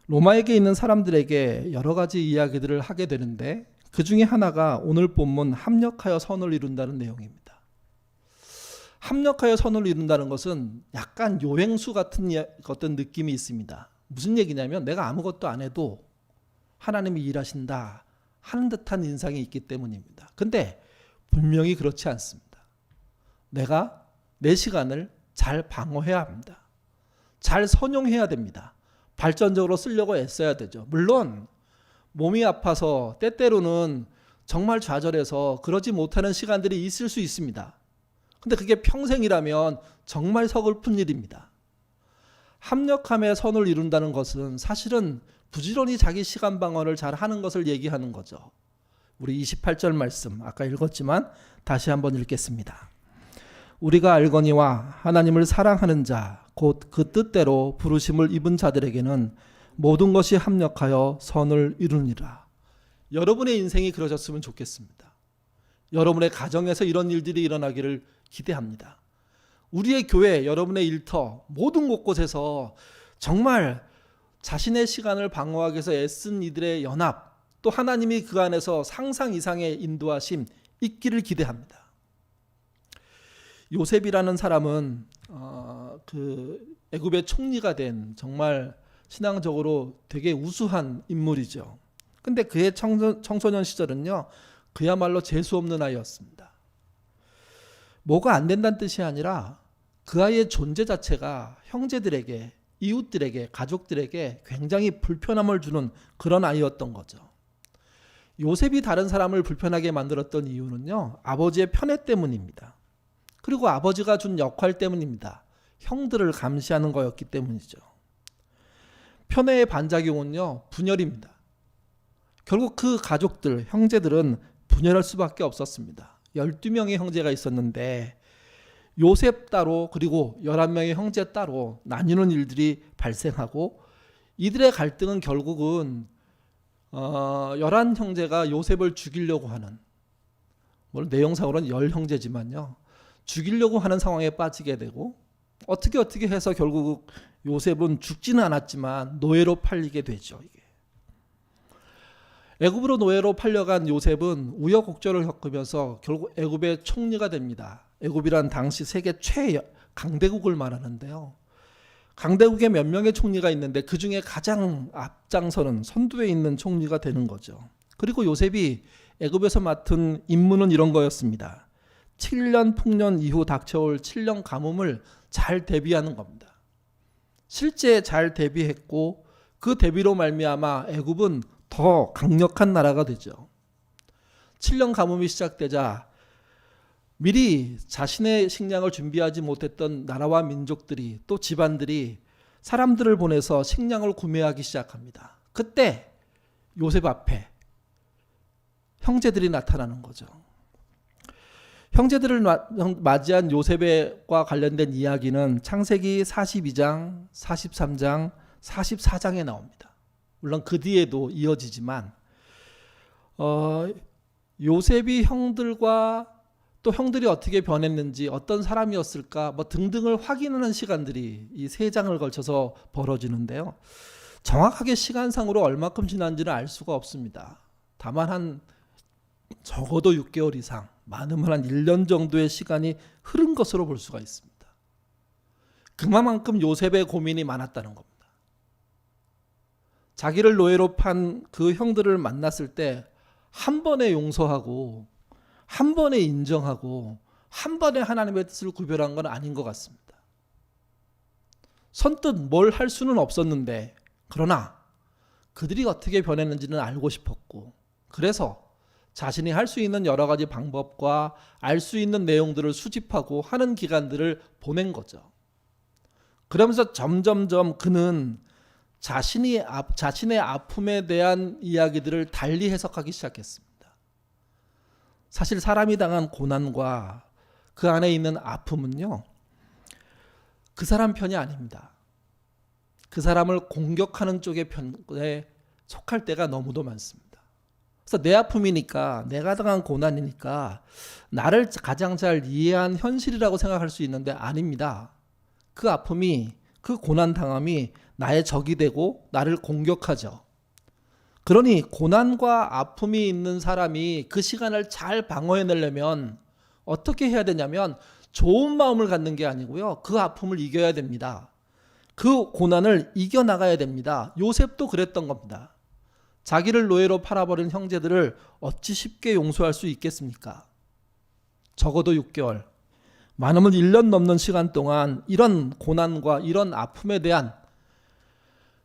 로마에게 있는 사람들에게 여러 가지 이야기들을 하게 되는데 그 중에 하나가 오늘 본문 합력하여 선을 이룬다는 내용입니다. 합력하여 선을 이룬다는 것은 약간 요행수 같은 어떤 느낌이 있습니다. 무슨 얘기냐면 내가 아무것도 안 해도 하나님이 일하신다 하는 듯한 인상이 있기 때문입니다. 근데 분명히 그렇지 않습니다. 내가 내 시간을 잘 방어해야 합니다. 잘 선용해야 됩니다. 발전적으로 쓰려고 애써야 되죠. 물론 몸이 아파서 때때로는 정말 좌절해서 그러지 못하는 시간들이 있을 수 있습니다. 근데 그게 평생이라면 정말 서글픈 일입니다. 합력함의 선을 이룬다는 것은 사실은 부지런히 자기 시간 방어를 잘 하는 것을 얘기하는 거죠. 우리 28절 말씀 아까 읽었지만 다시 한번 읽겠습니다. 우리가 알거니와 하나님을 사랑하는 자 곧 그 뜻대로 부르심을 입은 자들에게는 모든 것이 합력하여 선을 이루니라. 여러분의 인생이 그러셨으면 좋겠습니다. 여러분의 가정에서 이런 일들이 일어나기를 기대합니다. 우리의 교회, 여러분의 일터 모든 곳곳에서 정말 자신의 시간을 방어하기 위해서 애쓴 이들의 연합, 또 하나님이 그 안에서 상상 이상의 인도하심 있기를 기대합니다. 요셉이라는 사람은 그 애굽의 총리가 된 정말 신앙적으로 되게 우수한 인물이죠. 근데 그의 청소년 시절은요, 그야말로 재수 없는 아이였습니다. 뭐가 안 된다는 뜻이 아니라 그 아이의 존재 자체가 형제들에게, 이웃들에게, 가족들에게 굉장히 불편함을 주는 그런 아이였던 거죠. 요셉이 다른 사람을 불편하게 만들었던 이유는요, 아버지의 편애 때문입니다. 그리고 아버지가 준 역할 때문입니다. 형들을 감시하는 거였기 때문이죠. 편애의 반작용은요, 분열입니다. 결국 그 가족들, 형제들은 분열할 수밖에 없었습니다. 12명의 형제가 있었는데 요셉 따로 그리고 11명의 형제 따로 나뉘는 일들이 발생하고 이들의 갈등은 결국은 11형제가 요셉을 죽이려고 하는, 물론 내용상으로는 10형제지만요. 죽이려고 하는 상황에 빠지게 되고 어떻게 해서 결국 요셉은 죽지는 않았지만 노예로 팔리게 되죠. 이게. 애굽으로 노예로 팔려간 요셉은 우여곡절을 겪으면서 결국 애굽의 총리가 됩니다. 애굽이란 당시 세계 최강대국을 말하는데요. 강대국에 몇 명의 총리가 있는데 그 중에 가장 앞장서는 선두에 있는 총리가 되는 거죠. 그리고 요셉이 애굽에서 맡은 임무는 이런 거였습니다. 7년 풍년 이후 닥쳐올 7년 가뭄을 잘 대비하는 겁니다. 실제 잘 대비했고 그 대비로 말미암아 애굽은 더 강력한 나라가 되죠. 7년 가뭄이 시작되자 미리 자신의 식량을 준비하지 못했던 나라와 민족들이 또 집안들이 사람들을 보내서 식량을 구매하기 시작합니다. 그때 요셉 앞에 형제들이 나타나는 거죠. 형제들을 맞이한 요셉과 관련된 이야기는 창세기 42장, 43장, 44장에 나옵니다. 물론 그 뒤에도 이어지지만 요셉이 형들과 또 형들이 어떻게 변했는지 어떤 사람이었을까 뭐 등등을 확인하는 시간들이 이 세 장을 걸쳐서 벌어지는데요. 정확하게 시간상으로 얼마큼 지난지는 알 수가 없습니다. 다만 한 적어도 6개월 이상, 많으면 한 1년 정도의 시간이 흐른 것으로 볼 수가 있습니다. 그만큼 요셉의 고민이 많았다는 겁니다. 자기를 노예로 판 그 형들을 만났을 때 한 번에 용서하고 한 번에 인정하고 한 번에 하나님의 뜻을 구별한 건 아닌 것 같습니다. 선뜻 뭘 할 수는 없었는데 그러나 그들이 어떻게 변했는지는 알고 싶었고 그래서 자신이 할 수 있는 여러 가지 방법과 알 수 있는 내용들을 수집하고 하는 기간들을 보낸 거죠. 그러면서 점점점 그는 자신의 아픔에 대한 이야기들을 달리 해석하기 시작했습니다. 사실 사람이 당한 고난과 그 안에 있는 아픔은요, 그 사람 편이 아닙니다. 그 사람을 공격하는 쪽의 편에 속할 때가 너무도 많습니다. 그래서 내 아픔이니까, 내가 당한 고난이니까 나를 가장 잘 이해한 현실이라고 생각할 수 있는데 아닙니다. 그 아픔이, 그 고난 당함이 나의 적이 되고 나를 공격하죠. 그러니 고난과 아픔이 있는 사람이 그 시간을 잘 방어해내려면 어떻게 해야 되냐면 좋은 마음을 갖는 게 아니고요. 그 아픔을 이겨야 됩니다. 그 고난을 이겨나가야 됩니다. 요셉도 그랬던 겁니다. 자기를 노예로 팔아버린 형제들을 어찌 쉽게 용서할 수 있겠습니까? 적어도 6개월, 많으면 1년 넘는 시간 동안 이런 고난과 이런 아픔에 대한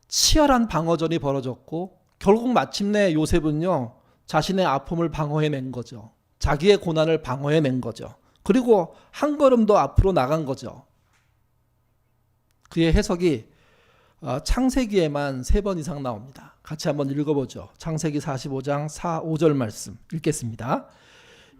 치열한 방어전이 벌어졌고 결국 마침내 요셉은요, 자신의 아픔을 방어해낸 거죠. 자기의 고난을 방어해낸 거죠. 그리고 한 걸음 더 앞으로 나간 거죠. 그의 해석이 창세기에만 3번 이상 나옵니다. 같이 한번 읽어보죠. 창세기 45장 4, 5절 말씀 읽겠습니다.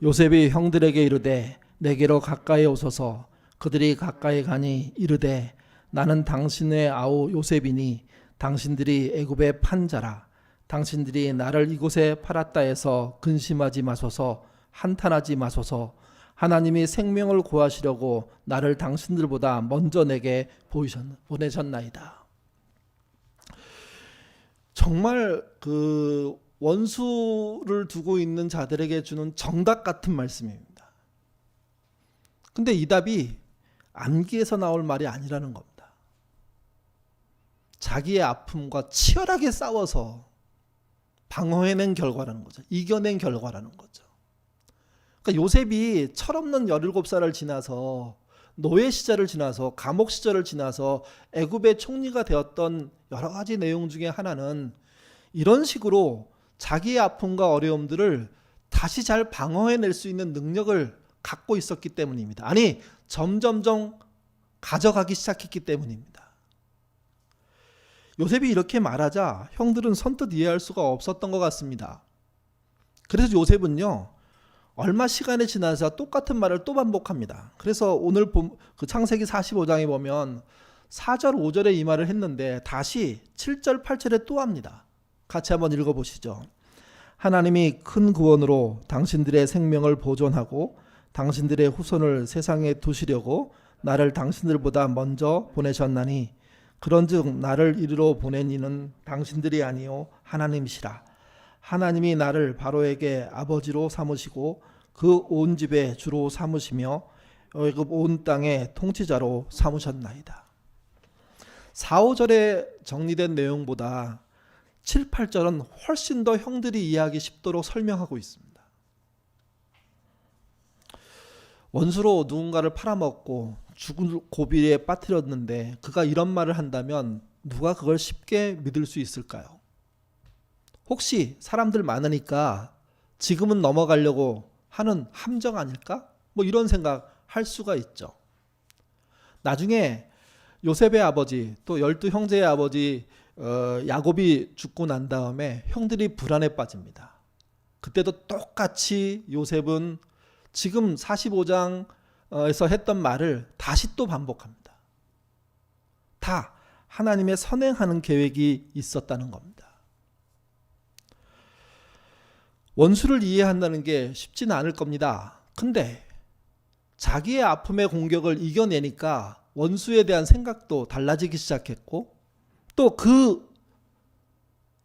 요셉이 형들에게 이르되 내게로 가까이 오소서. 그들이 가까이 가니 이르되 나는 당신의 아우 요셉이니 당신들이 애굽의 판자라. 당신들이 나를 이곳에 팔았다 해서 근심하지 마소서. 한탄하지 마소서. 하나님이 생명을 구하시려고 나를 당신들보다 먼저 내게 보내셨나이다. 정말 그 원수를 두고 있는 자들에게 주는 정답 같은 말씀입니다. 근데 이 답이 암기에서 나올 말이 아니라는 겁니다. 자기의 아픔과 치열하게 싸워서 방어해낸 결과라는 거죠. 이겨낸 결과라는 거죠. 그러니까 요셉이 철없는 17살을 지나서 노예 시절을 지나서 감옥 시절을 지나서 애굽의 총리가 되었던 여러 가지 내용 중에 하나는 이런 식으로 자기의 아픔과 어려움들을 다시 잘 방어해낼 수 있는 능력을 갖고 있었기 때문입니다. 아니, 점점점 가져가기 시작했기 때문입니다. 요셉이 이렇게 말하자 형들은 선뜻 이해할 수가 없었던 것 같습니다. 그래서 요셉은요, 얼마 시간이 지나서 똑같은 말을 또 반복합니다. 그래서 오늘 그 창세기 45장에 보면 4절 5절에 이 말을 했는데 다시 7절 8절에 또 합니다. 같이 한번 읽어보시죠. 하나님이 큰 구원으로 당신들의 생명을 보존하고 당신들의 후손을 세상에 두시려고 나를 당신들보다 먼저 보내셨나니 그런즉 나를 이리로 보낸 이는 당신들이 아니요 하나님이시라. 하나님이 나를 바로에게 아버지로 삼으시고 그 온 집의 주로 삼으시며 애굽 온 땅의 통치자로 삼으셨나이다. 4, 5절에 정리된 내용보다 7, 8절은 훨씬 더 형들이 이해하기 쉽도록 설명하고 있습니다. 원수로 누군가를 팔아먹고 죽을 고비에 빠뜨렸는데 그가 이런 말을 한다면 누가 그걸 쉽게 믿을 수 있을까요? 혹시 사람들 많으니까 지금은 넘어가려고 하는 함정 아닐까? 뭐 이런 생각 할 수가 있죠. 나중에 요셉의 아버지 또 12 형제의 아버지 야곱이 죽고 난 다음에 형들이 불안에 빠집니다. 그때도 똑같이 요셉은 지금 45장에서 했던 말을 다시 또 반복합니다. 다 하나님의 선행하는 계획이 있었다는 겁니다. 원수를 이해한다는 게 쉽지는 않을 겁니다. 근데 자기의 아픔의 공격을 이겨내니까 원수에 대한 생각도 달라지기 시작했고, 또 그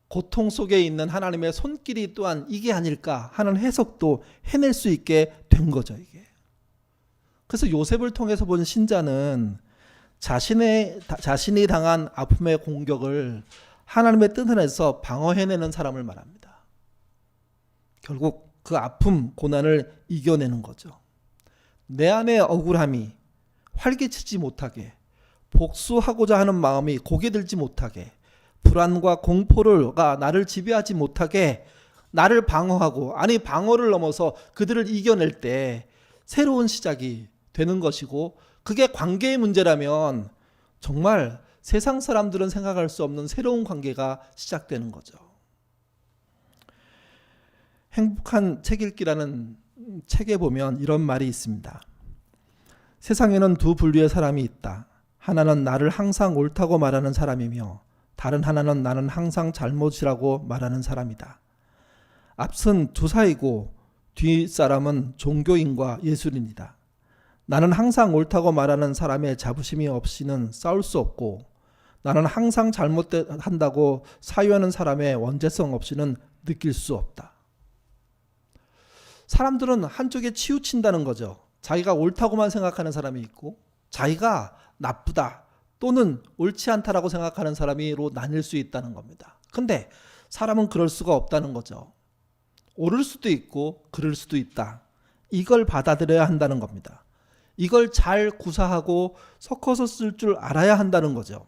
고통 속에 있는 하나님의 손길이 또한 이게 아닐까 하는 해석도 해낼 수 있게 된 거죠, 이게. 그래서 요셉을 통해서 본 신자는 자신이 당한 아픔의 공격을 하나님의 뜻 안에서 방어해내는 사람을 말합니다. 결국 그 아픔, 고난을 이겨내는 거죠. 내 안의 억울함이 활개치지 못하게, 복수하고자 하는 마음이 고개 들지 못하게, 불안과 공포가 나를 지배하지 못하게 나를 방어하고, 아니 방어를 넘어서 그들을 이겨낼 때 새로운 시작이 되는 것이고, 그게 관계의 문제라면 정말 세상 사람들은 생각할 수 없는 새로운 관계가 시작되는 거죠. 행복한 책 읽기라는 책에 보면 이런 말이 있습니다. 세상에는 두 분류의 사람이 있다. 하나는 나를 항상 옳다고 말하는 사람이며 다른 하나는 나는 항상 잘못이라고 말하는 사람이다. 앞은 투사이고 뒷사람은 종교인과 예술인이다. 나는 항상 옳다고 말하는 사람의 자부심이 없이는 싸울 수 없고, 나는 항상 잘못한다고 사유하는 사람의 원죄성 없이는 느낄 수 없다. 사람들은 한쪽에 치우친다는 거죠. 자기가 옳다고만 생각하는 사람이 있고, 자기가 나쁘다 또는 옳지 않다라고 생각하는 사람으로 나뉠 수 있다는 겁니다. 근데 사람은 그럴 수가 없다는 거죠. 옳을 수도 있고 그럴 수도 있다. 이걸 받아들여야 한다는 겁니다. 이걸 잘 구사하고 섞어서 쓸 줄 알아야 한다는 거죠.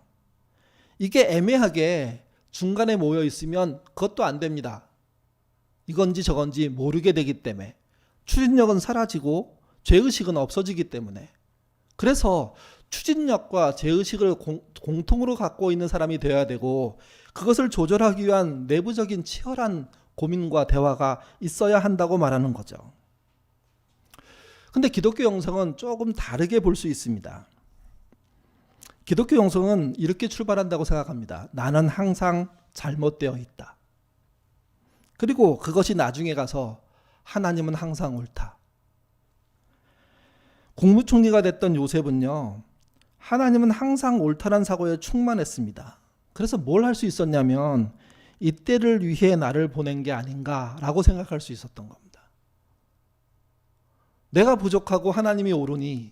이게 애매하게 중간에 모여 있으면 그것도 안 됩니다. 이건지 저건지 모르게 되기 때문에, 추진력은 사라지고 죄의식은 없어지기 때문에. 그래서 추진력과 죄의식을 공통으로 갖고 있는 사람이 되어야 되고, 그것을 조절하기 위한 내부적인 치열한 고민과 대화가 있어야 한다고 말하는 거죠. 근데 기독교 영성은 조금 다르게 볼 수 있습니다. 기독교 영성은 이렇게 출발한다고 생각합니다. 나는 항상 잘못되어 있다. 그리고 그것이 나중에 가서 하나님은 항상 옳다. 국무총리가 됐던 요셉은요, 하나님은 항상 옳다는 사고에 충만했습니다. 그래서 뭘 할 수 있었냐면 이때를 위해 나를 보낸 게 아닌가라고 생각할 수 있었던 겁니다. 내가 부족하고 하나님이 옳으니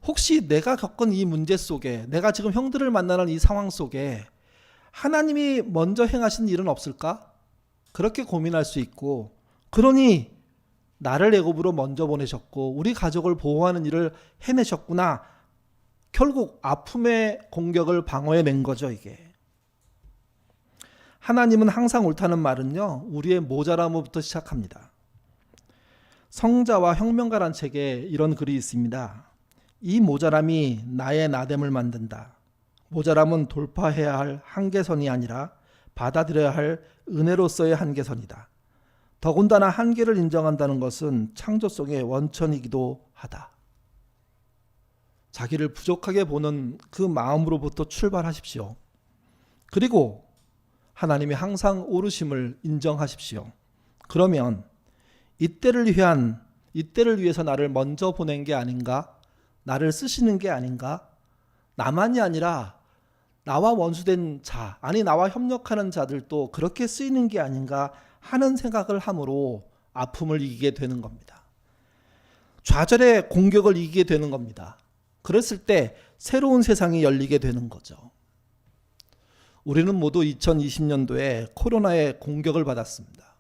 혹시 내가 겪은 이 문제 속에, 내가 지금 형들을 만나는 이 상황 속에 하나님이 먼저 행하신 일은 없을까? 그렇게 고민할 수 있고, 그러니 나를 애굽으로 먼저 보내셨고 우리 가족을 보호하는 일을 해내셨구나. 결국 아픔의 공격을 방어해낸 거죠, 이게. 하나님은 항상 옳다는 말은요, 우리의 모자람으로부터 시작합니다. 성자와 혁명가란 책에 이런 글이 있습니다. 이 모자람이 나의 나됨을 만든다. 모자람은 돌파해야 할 한계선이 아니라 받아들여야 할 은혜로서의 한계선이다. 더군다나 한계를 인정한다는 것은 창조성의 원천이기도 하다. 자기를 부족하게 보는 그 마음으로부터 출발하십시오. 그리고 하나님이 항상 옳으심을 인정하십시오. 그러면 이때를 위해서 나를 먼저 보낸 게 아닌가? 나를 쓰시는 게 아닌가? 나만이 아니라 나와 원수된 자, 아니 나와 협력하는 자들도 그렇게 쓰이는 게 아닌가 하는 생각을 함으로 아픔을 이기게 되는 겁니다. 좌절의 공격을 이기게 되는 겁니다. 그랬을 때 새로운 세상이 열리게 되는 거죠. 우리는 모두 2020년도에 코로나의 공격을 받았습니다.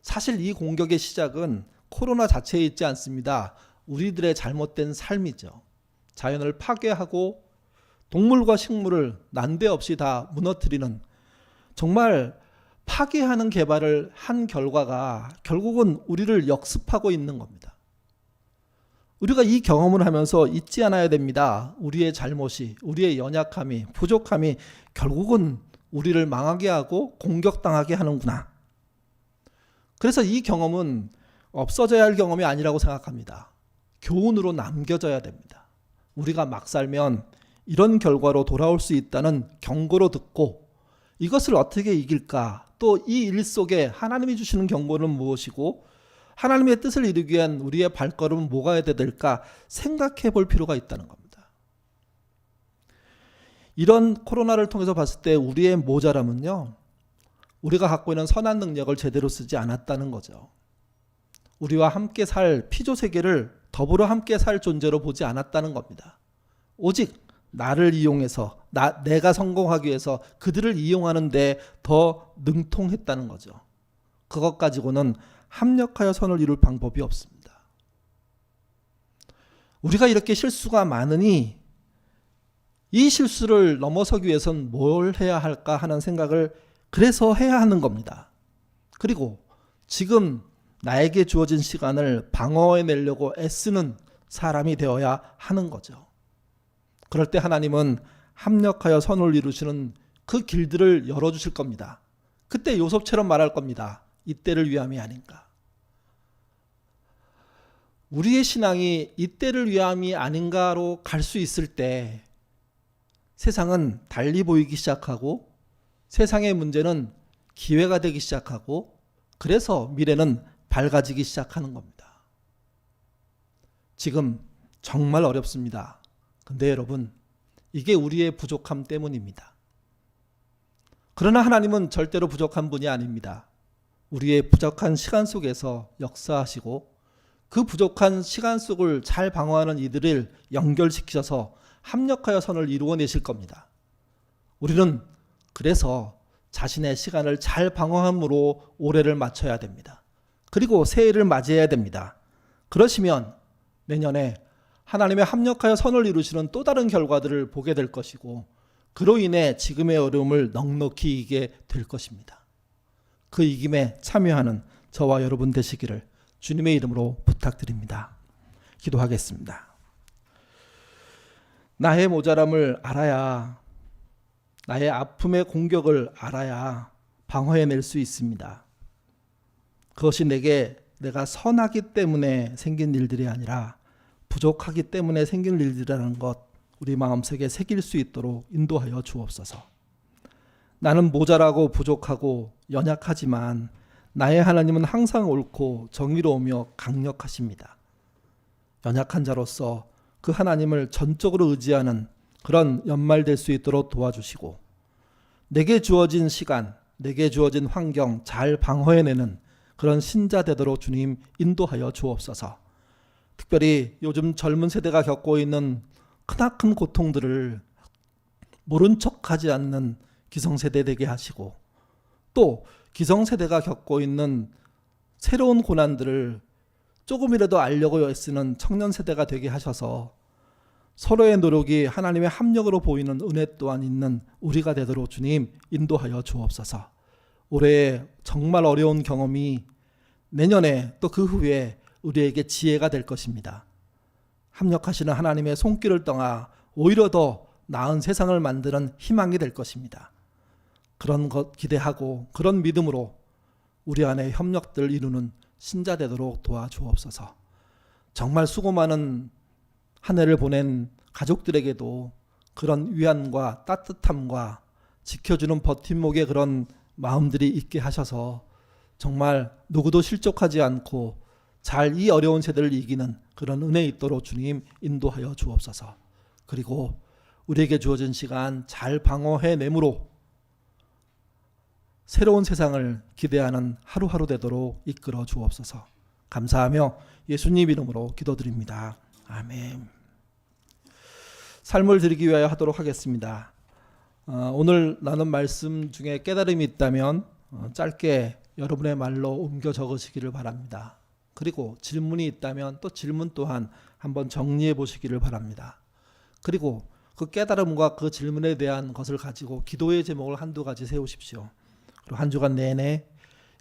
사실 이 공격의 시작은 코로나 자체에 있지 않습니다. 우리들의 잘못된 삶이죠. 자연을 파괴하고 동물과 식물을 난데없이 다 무너뜨리는, 정말 파괴하는 개발을 한 결과가 결국은 우리를 역습하고 있는 겁니다. 우리가 이 경험을 하면서 잊지 않아야 됩니다. 우리의 잘못이, 우리의 연약함이, 부족함이 결국은 우리를 망하게 하고 공격당하게 하는구나. 그래서 이 경험은 없어져야 할 경험이 아니라고 생각합니다. 교훈으로 남겨져야 됩니다. 우리가 막 살면 이런 결과로 돌아올 수 있다는 경고로 듣고 이것을 어떻게 이길까? 또 이 일 속에 하나님이 주시는 경고는 무엇이고 하나님의 뜻을 이루기 위한 우리의 발걸음은 뭐가 해야 될까 생각해 볼 필요가 있다는 겁니다. 이런 코로나를 통해서 봤을 때 우리의 모자람은요, 우리가 갖고 있는 선한 능력을 제대로 쓰지 않았다는 거죠. 우리와 함께 살 피조 세계를 더불어 함께 살 존재로 보지 않았다는 겁니다. 오직 나를 이용해서 내가 성공하기 위해서 그들을 이용하는 데 더 능통했다는 거죠. 그것 가지고는 합력하여 선을 이룰 방법이 없습니다. 우리가 이렇게 실수가 많으니 이 실수를 넘어서기 위해서는 뭘 해야 할까 하는 생각을 그래서 해야 하는 겁니다. 그리고 지금 나에게 주어진 시간을 방어해내려고 애쓰는 사람이 되어야 하는 거죠. 그럴 때 하나님은 합력하여 선을 이루시는 그 길들을 열어주실 겁니다. 그때 요셉처럼 말할 겁니다. 이때를 위함이 아닌가. 우리의 신앙이 이때를 위함이 아닌가로 갈 수 있을 때 세상은 달리 보이기 시작하고 세상의 문제는 기회가 되기 시작하고 그래서 미래는 밝아지기 시작하는 겁니다. 지금 정말 어렵습니다. 근데 여러분, 이게 우리의 부족함 때문입니다. 그러나 하나님은 절대로 부족한 분이 아닙니다. 우리의 부족한 시간 속에서 역사하시고 그 부족한 시간 속을 잘 방어하는 이들을 연결시키셔서 합력하여 선을 이루어내실 겁니다. 우리는 그래서 자신의 시간을 잘 방어함으로 올해를 마쳐야 됩니다. 그리고 새해를 맞이해야 됩니다. 그러시면 내년에 하나님의 합력하여 선을 이루시는 또 다른 결과들을 보게 될 것이고 그로 인해 지금의 어려움을 넉넉히 이기게 될 것입니다. 그 이김에 참여하는 저와 여러분 되시기를 주님의 이름으로 부탁드립니다. 기도하겠습니다. 나의 모자람을 알아야, 나의 아픔의 공격을 알아야 방어해낼 수 있습니다. 그것이 내가 선하기 때문에 생긴 일들이 아니라 부족하기 때문에 생긴 일들이라는 것 우리 마음속에 새길 수 있도록 인도하여 주옵소서. 나는 모자라고 부족하고 연약하지만 나의 하나님은 항상 옳고 정의로우며 강력하십니다. 연약한 자로서 그 하나님을 전적으로 의지하는 그런 연말 될 수 있도록 도와주시고 내게 주어진 시간, 내게 주어진 환경 잘 방어해내는 그런 신자 되도록 주님 인도하여 주옵소서. 특별히 요즘 젊은 세대가 겪고 있는 크나큰 고통들을 모른 척하지 않는 기성세대 되게 하시고 또 기성세대가 겪고 있는 새로운 고난들을 조금이라도 알려고 애쓰는 청년세대가 되게 하셔서 서로의 노력이 하나님의 합력으로 보이는 은혜 또한 있는 우리가 되도록 주님 인도하여 주옵소서. 올해 정말 어려운 경험이 내년에 또 그 후에 우리에게 지혜가 될 것입니다. 합력하시는 하나님의 손길을 떠나 오히려 더 나은 세상을 만드는 희망이 될 것입니다. 그런 것 기대하고 그런 믿음으로 우리 안에 협력들 이루는 신자 되도록 도와주옵소서. 정말 수고 많은 한 해를 보낸 가족들에게도 그런 위안과 따뜻함과 지켜주는 버팀목의 그런 마음들이 있게 하셔서 정말 누구도 실족하지 않고 잘 이 어려운 세대를 이기는 그런 은혜 있도록 주님 인도하여 주옵소서. 그리고 우리에게 주어진 시간 잘 방어해내므로 새로운 세상을 기대하는 하루하루 되도록 이끌어 주옵소서. 감사하며 예수님 이름으로 기도드립니다. 아멘. 삶을 드리기 위하여 하도록 하겠습니다. 오늘 나눈 말씀 중에 깨달음이 있다면 짧게 여러분의 말로 옮겨 적으시기를 바랍니다. 그리고 질문이 있다면 또 질문 또한 한번 정리해 보시기를 바랍니다. 그리고 그 깨달음과 그 질문에 대한 것을 가지고 기도의 제목을 한두 가지 세우십시오. 그리고 한 주간 내내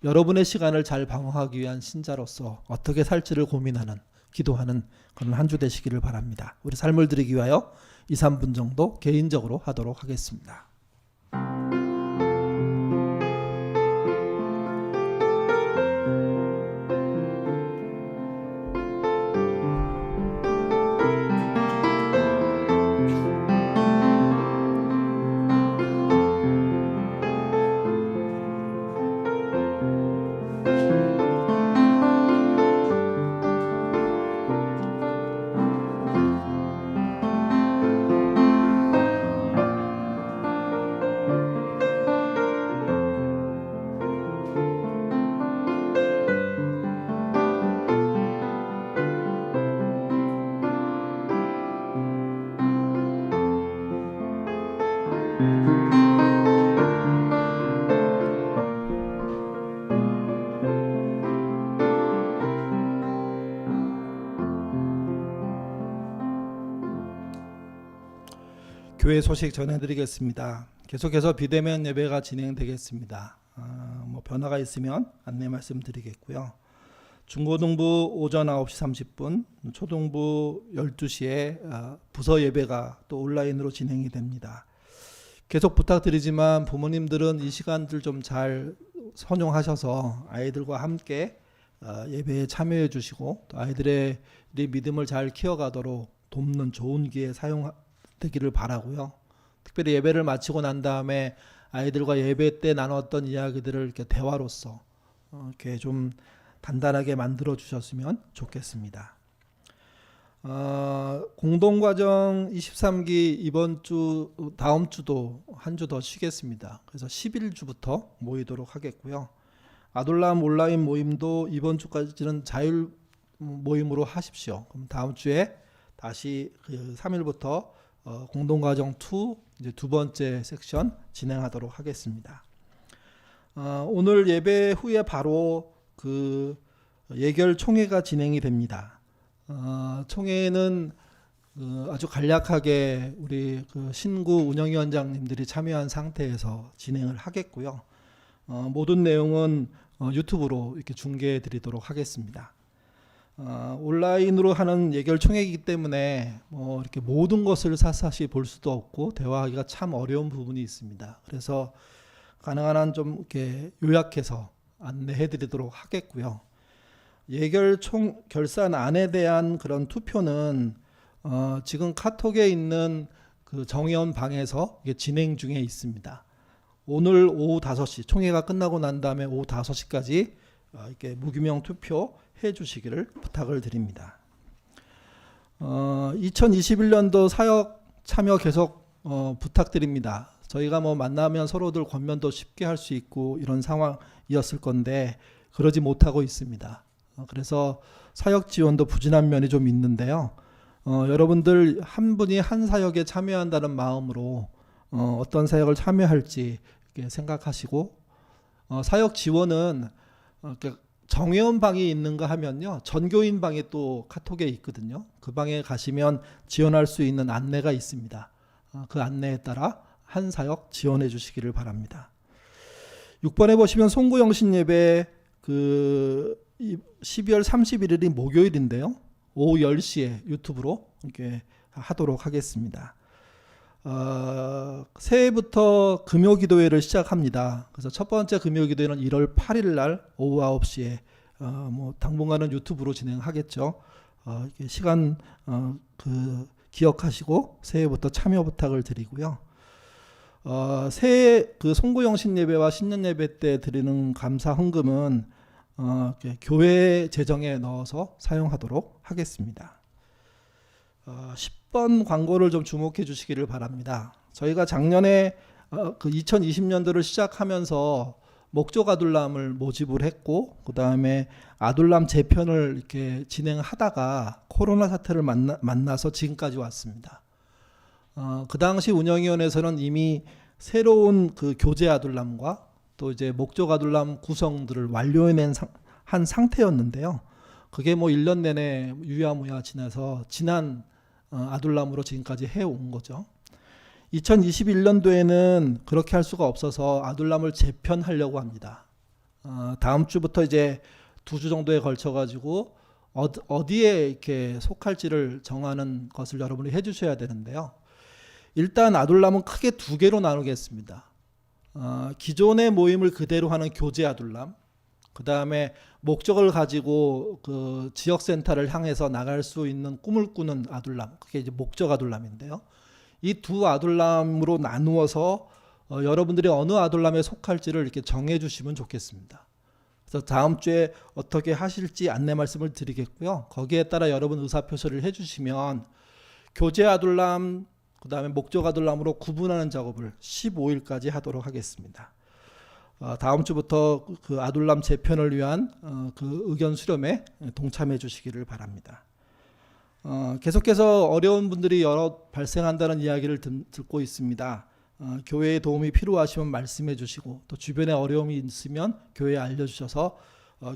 여러분의 시간을 잘 방어하기 위한 신자로서 어떻게 살지를 고민하는 기도하는 그런 한 주 되시기를 바랍니다. 우리 삶을 드리기 위하여 2, 3분 정도 개인적으로 하도록 하겠습니다. 교회 소식 전해드리겠습니다. 계속해서 비대면 예배가 진행되겠습니다. 변화가 있으면 안내 말씀드리겠고요. 중고등부 오전 9시 30분, 초등부 12시에 부서 예배가 또 온라인으로 진행이 됩니다. 계속 부탁드리지만 부모님들은 이 시간들 좀 잘 선용하셔서 아이들과 함께 예배에 참여해 주시고 또 아이들의 믿음을 잘 키워가도록 돕는 좋은 기회 사용되기를 바라고요. 특별히 예배를 마치고 난 다음에 아이들과 예배 때 나눴던 이야기들을 이렇게 대화로서 이렇게 좀 단단하게 만들어 주셨으면 좋겠습니다. 공동과정 23기 이번 주 다음 주도 한 주 더 쉬겠습니다. 그래서 11주부터 모이도록 하겠고요. 아둘람 온라인 모임도 이번 주까지는 자율 모임으로 하십시오. 그럼 다음 주에 다시 그 3일부터 공동과정 2 이제 두 번째 섹션 진행하도록 하겠습니다. 오늘 예배 후에 바로 그 예결 총회가 진행이 됩니다. 총회는 아주 간략하게 우리 그 신구 운영위원장님들이 참여한 상태에서 진행을 하겠고요. 모든 내용은 유튜브로 이렇게 중계해 드리도록 하겠습니다. 온라인으로 하는 예결 총회이기 때문에 이렇게 모든 것을 샅샅이 볼 수도 없고 대화하기가 참 어려운 부분이 있습니다. 그래서 가능한 한 좀 이렇게 요약해서 안내해 드리도록 하겠고요. 예결 결산안에 대한 그런 투표는 지금 카톡에 있는 그 정의원 방에서 이게 진행 중에 있습니다. 오늘 오후 5시 총회가 끝나고 난 다음에 오후 5시까지 이렇게 무기명 투표 해 주시기를 부탁을 드립니다. 2021년도 사역 참여 계속 부탁드립니다. 저희가 만나면 서로들 권면도 쉽게 할 수 있고 이런 상황이었을 건데 그러지 못하고 있습니다. 그래서 사역 지원도 부진한 면이 좀 있는데요. 여러분들 한 분이 한 사역에 참여한다는 마음으로 어떤 사역을 참여할지 이렇게 생각하시고 사역 지원은 정회원 방이 있는가 하면요. 전교인 방이 또 카톡에 있거든요. 그 방에 가시면 지원할 수 있는 안내가 있습니다. 그 안내에 따라 한 사역 지원해 주시기를 바랍니다. 6번에 보시면 송구영신 예배 그 12월 31일이 목요일인데요. 오후 10시에 유튜브로 이렇게 하도록 하겠습니다. 새해부터 금요 기도회를 시작합니다. 그래서 첫 번째 금요 기도회는 1월 8일 날 오후 9시에 당분간은 유튜브로 진행하겠죠. 이렇게 시간 기억하시고 새해부터 참여 부탁을 드리고요. 새해 그 송구영신 예배와 신년 예배 때 드리는 감사 헌금은 교회 재정에 넣어서 사용하도록 하겠습니다. 10번 광고를 좀 주목해 주시기를 바랍니다. 저희가 작년에 그 2020년도를 시작하면서 목적 아둘람을 모집을 했고 그 다음에 아둘람 재편을 이렇게 진행하다가 코로나 사태를 만나서 지금까지 왔습니다. 그 당시 운영위원회에서는 이미 새로운 그 교재 아둘람과 또 이제 목적 아둘람 구성들을 완료해낸 한 상태였는데요. 그게 1년 내내 유야무야 지나서 지난 아둘람으로 지금까지 해온 거죠. 2021년도에는 그렇게 할 수가 없어서 아둘람을 재편하려고 합니다. 다음 주부터 이제 2주 정도에 걸쳐 가지고 어디에 이렇게 속할지를 정하는 것을 여러분이 해주셔야 되는데요. 일단 아둘람은 크게 두 개로 나누겠습니다. 기존의 모임을 그대로 하는 교제 아둘람, 그 다음에 목적을 가지고 그 지역센터를 향해서 나갈 수 있는 꿈을 꾸는 아둘람, 그게 이제 목적 아둘람인데요. 이 두 아둘람으로 나누어서 여러분들이 어느 아둘람에 속할지를 이렇게 정해 주시면 좋겠습니다. 그래서 다음 주에 어떻게 하실지 안내 말씀을 드리겠고요. 거기에 따라 여러분 의사표시를 해주시면 교제 아둘람, 그 다음에 목적 아둘람으로 구분하는 작업을 15일까지 하도록 하겠습니다. 다음 주부터 그 아둘람 재편을 위한 그 의견 수렴에 동참해 주시기를 바랍니다. 계속해서 어려운 분들이 여러 발생한다는 이야기를 듣고 있습니다. 교회의 도움이 필요하시면 말씀해 주시고 또 주변에 어려움이 있으면 교회에 알려주셔서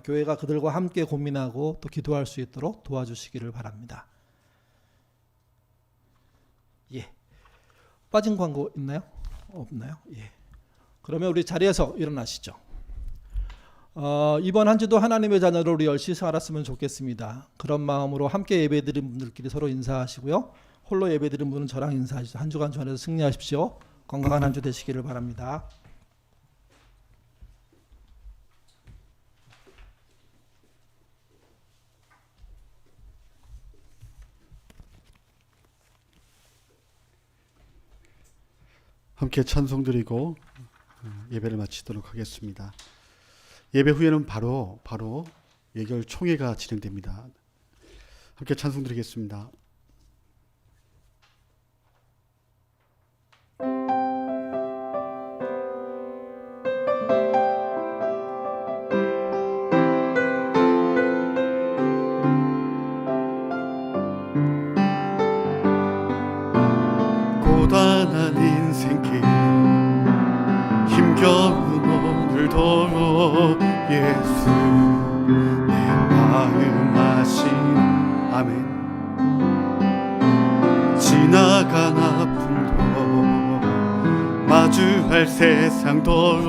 교회가 그들과 함께 고민하고 또 기도할 수 있도록 도와주시기를 바랍니다. 예. 빠진 광고 있나요? 없나요? 예. 그러면 우리 자리에서 일어나시죠. 이번 한 주도 하나님의 자녀로 우리 열심히 살았으면 좋겠습니다. 그런 마음으로 함께 예배드린 분들끼리 서로 인사하시고요. 홀로 예배드린 분은 저랑 인사하시죠. 한 주간 주 안에서 승리하십시오. 건강한 한 주 되시기를 바랍니다. 함께 찬송 드리고 예배를 마치도록 하겠습니다. 예배 후에는 바로 예결 총회가 진행됩니다. 함께 찬송 드리겠습니다. 고단한 인생길 힘겨운 오늘도 예수 내 마음 아신 아멘. 지나간 아픔도 마주할 세상도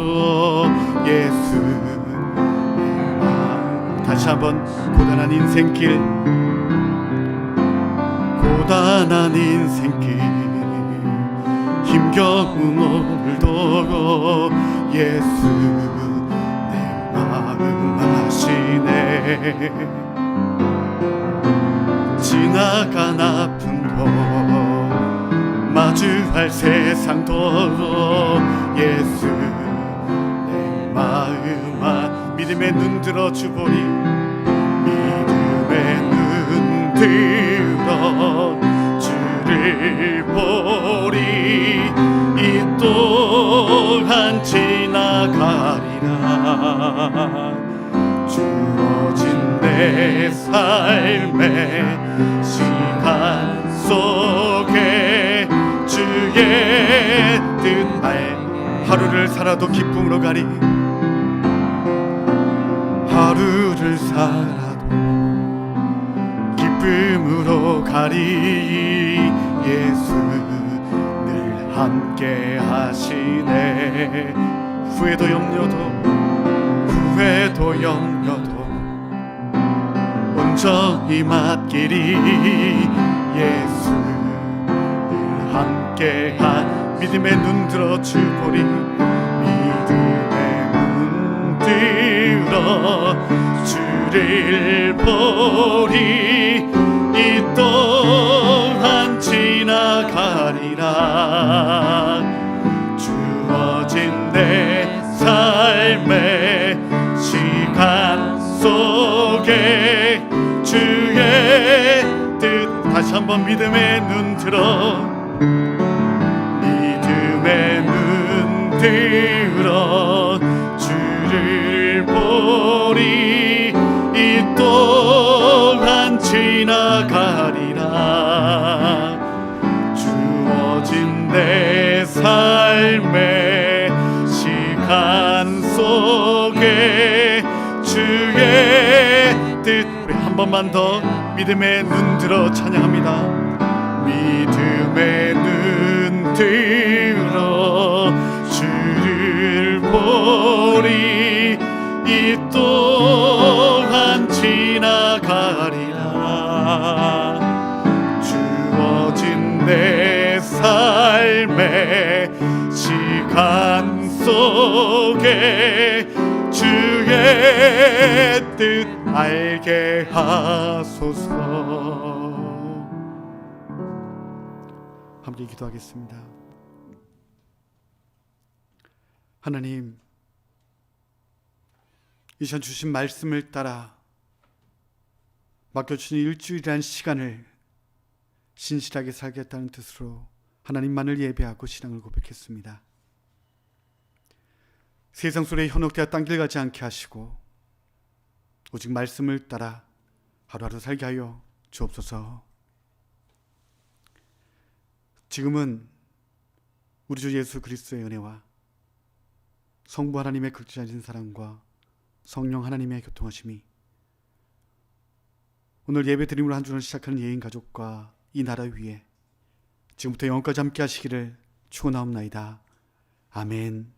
예수 내 마음. 다시 한번 고단한 인생길 힘겨운 오늘도 예수 내 마음 아시네. 지나간 아픔도 마주할 세상도 예수 내 마음 믿음의 눈 들어 주보리. 믿음의 눈 들어 주를 보리. 이 또한 지나가리라. 주어진 내 삶의 시간 속에 주의 뜻 하루를 살아도 기쁨으로 가리. 하루를 살아도 기쁨으로 가리. 예수 늘 함께 하시네. 후회도 염려도 온전히 맡기리. 예수 늘 함께한 믿음의 눈 들어 주보리. 믿음의 눈 들어 주를 보리. 이 또한 지나가리라. 주어진 내 삶의 시간 속에 주의 뜻. 다시 한번 믿음의 눈 들어. 믿음의 눈 들어 주를 보리. 이 또한 지나가리라. 주어진 내 삶의 시간 속에 주의 뜻. 우리 한 번만 더 믿음의 눈 들어 찬양합니다. 믿음의 눈 들어 주를 보리. 이 또한 지나가리. 주어진 내 삶의 시간 속에 주의 뜻 알게 하소서. 함께 기도하겠습니다. 하나님, 이 시간 주신 말씀을 따라 맡겨주신 일주일이란 시간을 신실하게 살겠다는 뜻으로 하나님만을 예배하고 신앙을 고백했습니다. 세상 소리에 현혹되어 딴길 가지 않게 하시고 오직 말씀을 따라 하루하루 살게 하여 주옵소서. 지금은 우리 주 예수 그리스도의 은혜와 성부 하나님의 극진하신 사랑과 성령 하나님의 교통하심이 오늘 예배 드림으로 한 주를 시작하는 예인 가족과 이 나라 위에 지금부터 영원까지 함께 하시기를 축원하옵나이다. 아멘.